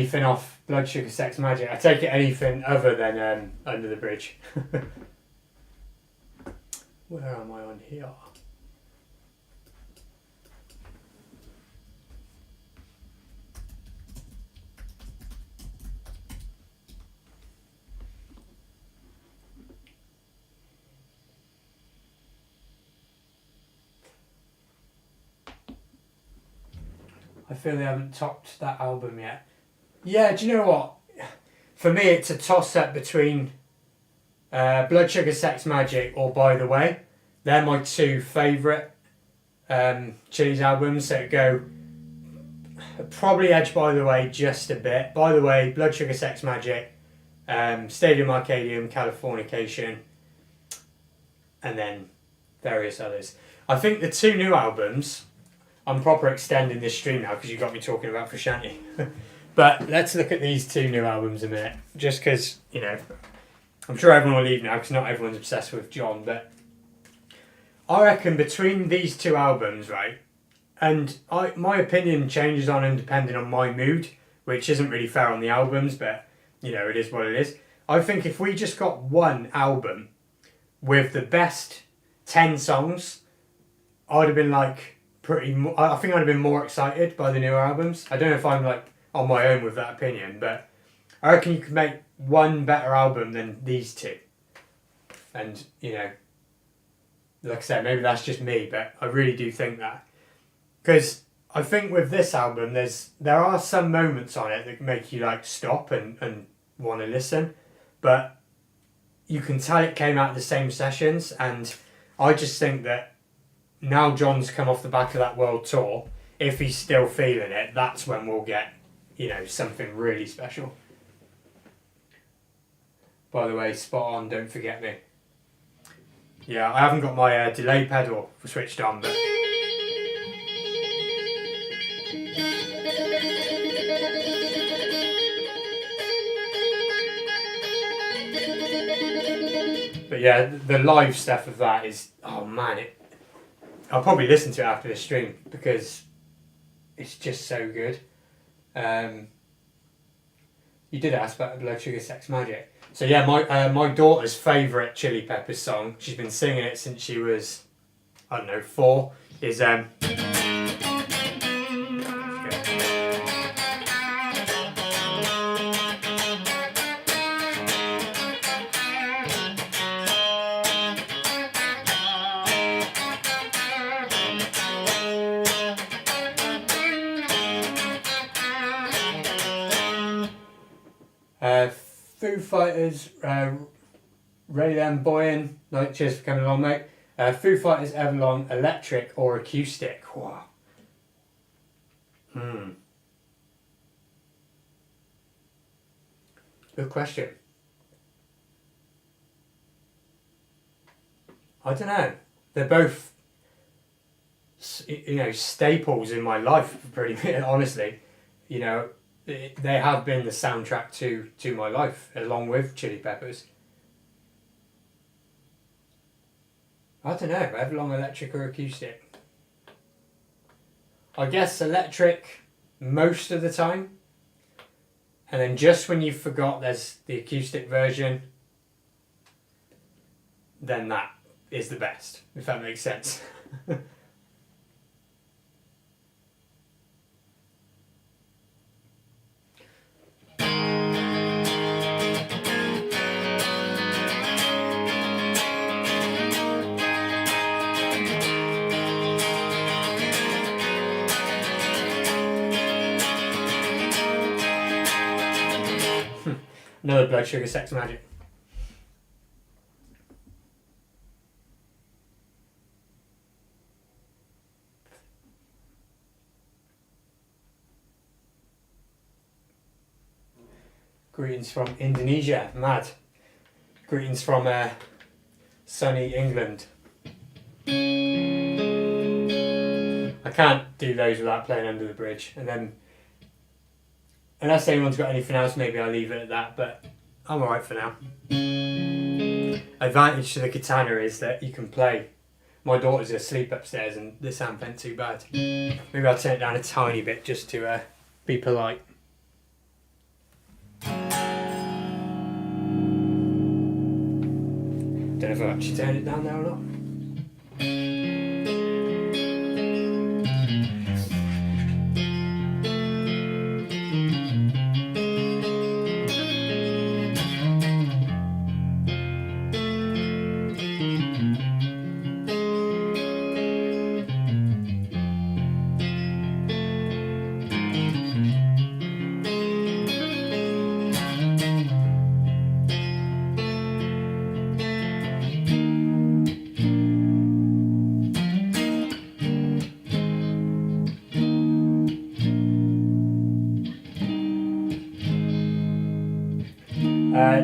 anything off Blood Sugar Sex Magik. I take it anything other than Under the Bridge. Where am I on here? I feel they haven't topped that album yet. Yeah, do you know what? For me, it's a toss-up between Blood Sugar Sex Magik or By the Way. They're my two favourite Chili's albums. So it'd go probably edge By the Way just a bit. By the Way, Blood Sugar Sex Magik, Stadium Arcadium, Californication, and then various others. I think the two new albums, I'm proper extending this stream now because you got me talking about Frusciante. But let's look at these two new albums a minute. Just because, you know, I'm sure everyone will leave now because not everyone's obsessed with John. But I reckon between these two albums, right, and my opinion changes on and depending on my mood, which isn't really fair on the albums, but, you know, it is what it is. I think if we just got one album with the best 10 songs, I'd have been like, I think I'd have been more excited by the newer albums. I don't know if I'm like on my own with that opinion, but I reckon you could make one better album than these two. And, you know, like I said, maybe that's just me, but I really do think that. Because I think with this album, there are some moments on it that make you like stop and want to listen, but you can tell it came out of the same sessions, and I just think that now John's come off the back of that world tour, if he's still feeling it, that's when we'll get, you know, something really special. By the way, spot on, don't forget me. Yeah, I haven't got my delay pedal switched on, but... But yeah, the live stuff of that is, oh man, I'll probably listen to it after the stream because it's just so good. You did ask about Blood Sugar Sex Magik. So yeah, my daughter's favourite Chili Peppers song, she's been singing it since she was, I don't know, 4, is Foo Fighters, Ray Them Boyin, like, cheers for coming along, mate. Foo Fighters, Everlong, electric or acoustic? Wow. Good question. I don't know. They're both, you know, staples in my life, pretty honestly. You know, they have been the soundtrack to my life, along with Chili Peppers. I don't know, Everlong, electric or acoustic? I guess electric most of the time. And then just when you forgot there's the acoustic version, then that is the best, if that makes sense. Another Blood Sugar Sex Magik. Greetings from Indonesia, mad. Greetings from sunny England. I can't do those without playing Under the Bridge, and then unless anyone's got anything else, maybe I'll leave it at that, but I'm alright for now. Advantage to the katana is that you can play. My daughter's asleep upstairs and this amp ain't too bad. Maybe I'll turn it down a tiny bit just to be polite. Don't know if I actually turned it down there or not.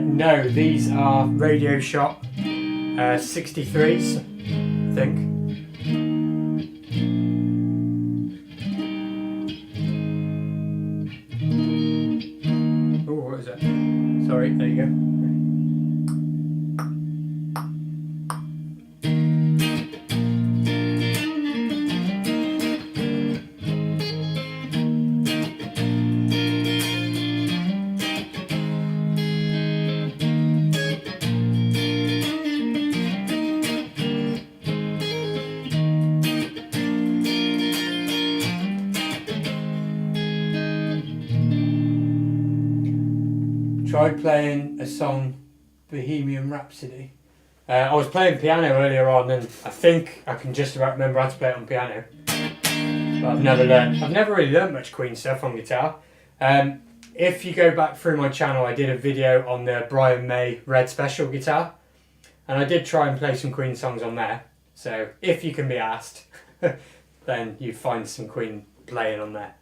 No, these are Radio Shop 63s, I think. Oh, what is that? Sorry, there you go. Tried playing a song, Bohemian Rhapsody. I was playing piano earlier on, and I think I can just about remember how to play it on piano. But I've never really learned much Queen stuff on guitar. If you go back through my channel, I did a video on the Brian May Red Special guitar, and I did try and play some Queen songs on there. So if you can be asked, then you find some Queen playing on there.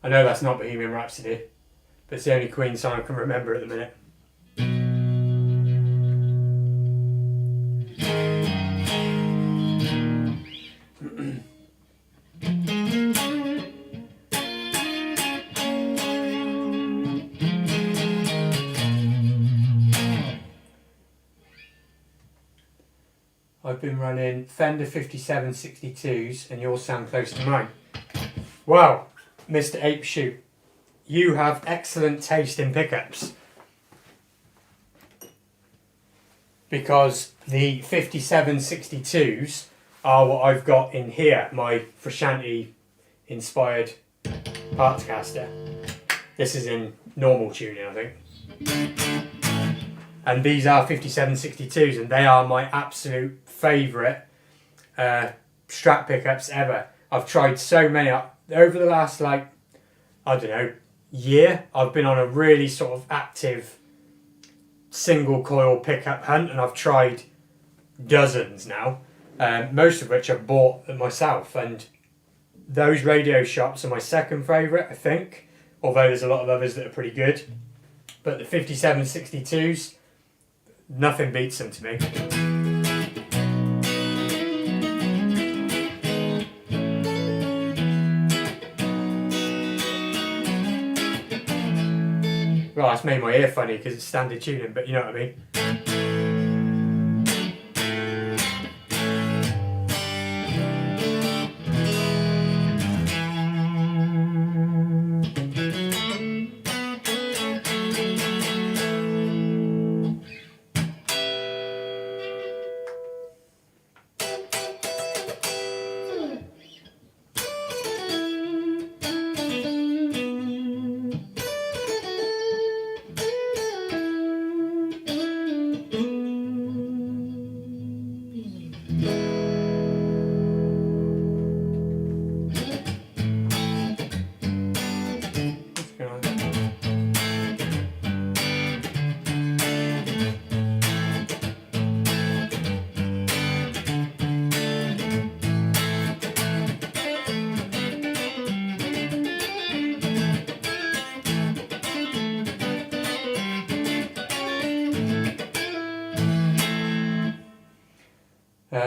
I know that's not Bohemian Rhapsody, but it's the only Queen song I can remember at the minute. I've been running Fender 5762s and yours sound close to mine. Wow, Mr. Ape Shoot, you have excellent taste in pickups. Because the 5762s are what I've got in here, my Frusciante inspired Artcaster. This is in normal tuning, I think. And these are 5762s, and they are my absolute favourite Strat pickups ever. I've tried so many. Over the last, year, I've been on a really sort of active single coil pickup hunt, and I've tried dozens now, most of which I've bought myself. And those Radio Shops are my second favourite, I think, although there's a lot of others that are pretty good. But the 5762s, nothing beats them to me. Well, it's made my ear funny because it's standard tuning, but you know what I mean.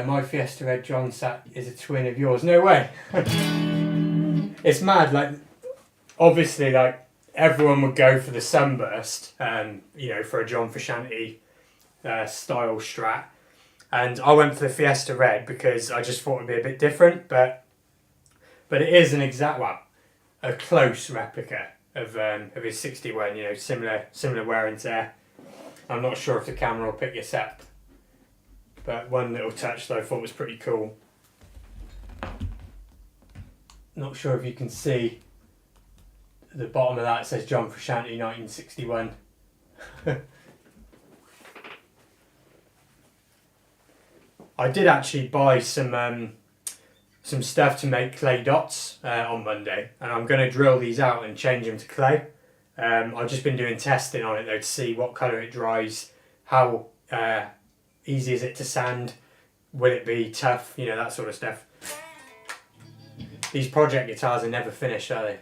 My Fiesta Red John Sat is a twin of yours. No way. It's mad. Like, obviously, like everyone would go for the Sunburst, for a John Frusciante style Strat, and I went for the Fiesta Red because I just thought it'd be a bit different, but it is a close replica of his 61. Similar wear and tear. I'm not sure if the camera will pick this up, but one little touch that I thought was pretty cool. Not sure if you can see at the bottom of that, it says John Frusciante 1961. I did actually buy some stuff to make clay dots on Monday, and I'm going to drill these out and change them to clay. I've just been doing testing on it though to see what colour it dries, how easy is it to sand, will it be tough, that sort of stuff. These project guitars are never finished, are they?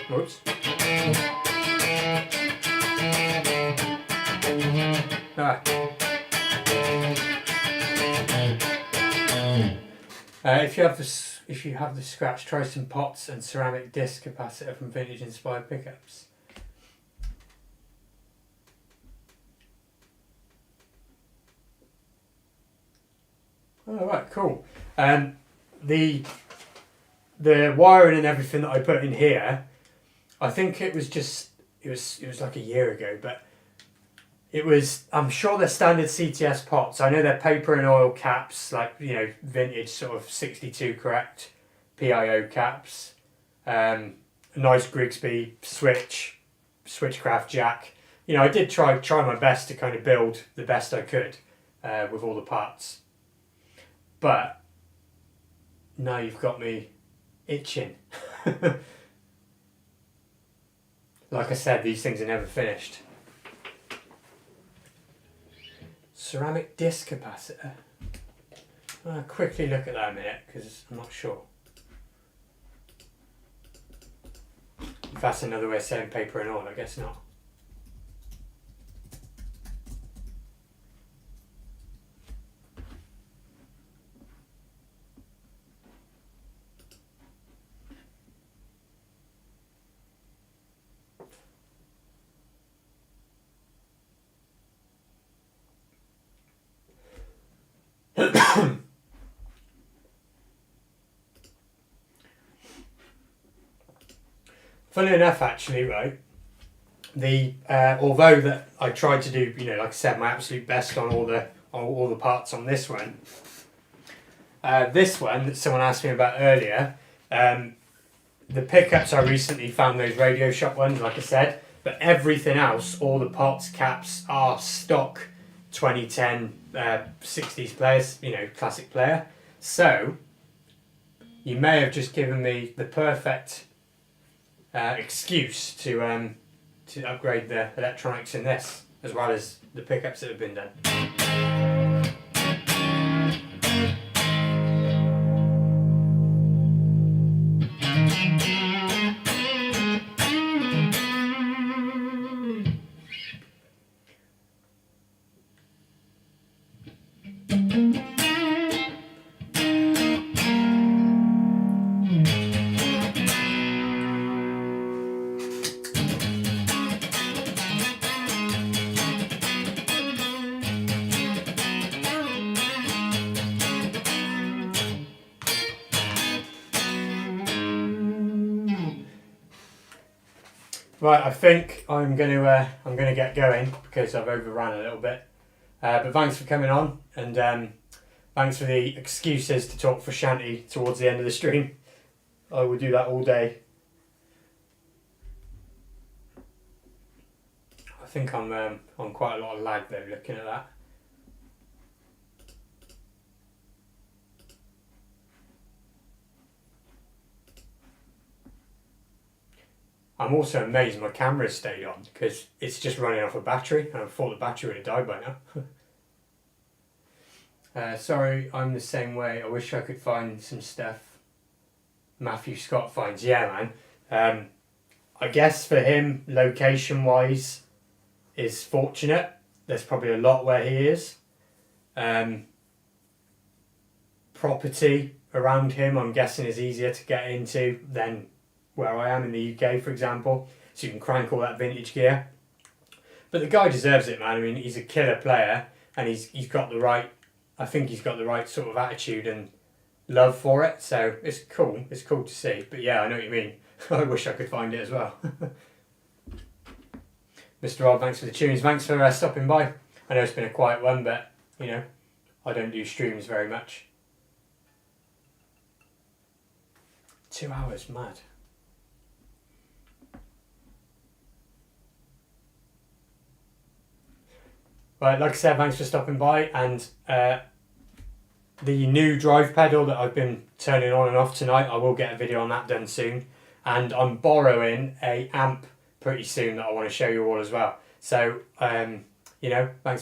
Whoops. If you have the scratch, try some pots and ceramic disc capacitor from vintage inspired pickups. Oh, right, cool. The wiring and everything that I put in here, I think it was like a year ago, but I'm sure they're standard CTS pots. I know they're paper and oil caps, like, vintage sort of 62 correct PIO caps. Nice Grigsby switchcraft jack. I did try my best to kind of build the best I could with all the parts. But now you've got me itching. Like I said, these things are never finished. Ceramic disc capacitor. I'll quickly look at that a minute because I'm not sure. If that's another way of saying paper and oil, I guess not. Funny enough, actually, right? Although that I tried to do, like I said, my absolute best on all the parts on this one. This one that someone asked me about earlier, the pickups I recently found, those Radio Shop ones, like I said, but everything else, all the pots, caps are stock 2010 60s players, classic player. So you may have just given me the perfect excuse to upgrade the electronics in this, as well as the pickups that have been done. Right, I think I'm gonna get going because I've overrun a little bit. But thanks for coming on, and thanks for the excuses to talk Frusciante towards the end of the stream. I will do that all day. I think I'm on quite a lot of lag though, looking at that. I'm also amazed my camera stayed on because it's just running off a battery, and I thought the battery would have died by now. Sorry, I'm the same way. I wish I could find some stuff Matthew Scott finds. Yeah, man. I guess for him, location-wise, is fortunate. There's probably a lot where he is. Property around him, I'm guessing, is easier to get into than where I am in the UK, for example. So you can crank all that vintage gear. But the guy deserves it, man. I mean, he's a killer player, and he's got the right. I think he's got the right sort of attitude and love for it. So it's cool. It's cool to see. But yeah, I know what you mean. I wish I could find it as well. Mr. Rob, thanks for the tunes. Thanks for stopping by. I know it's been a quiet one, but you know, I don't do streams very much. 2 hours, mad. Right, like I said, thanks for stopping by, and the new drive pedal that I've been turning on and off tonight, I will get a video on that done soon, and I'm borrowing a amp pretty soon that I want to show you all as well. So, you know, thanks for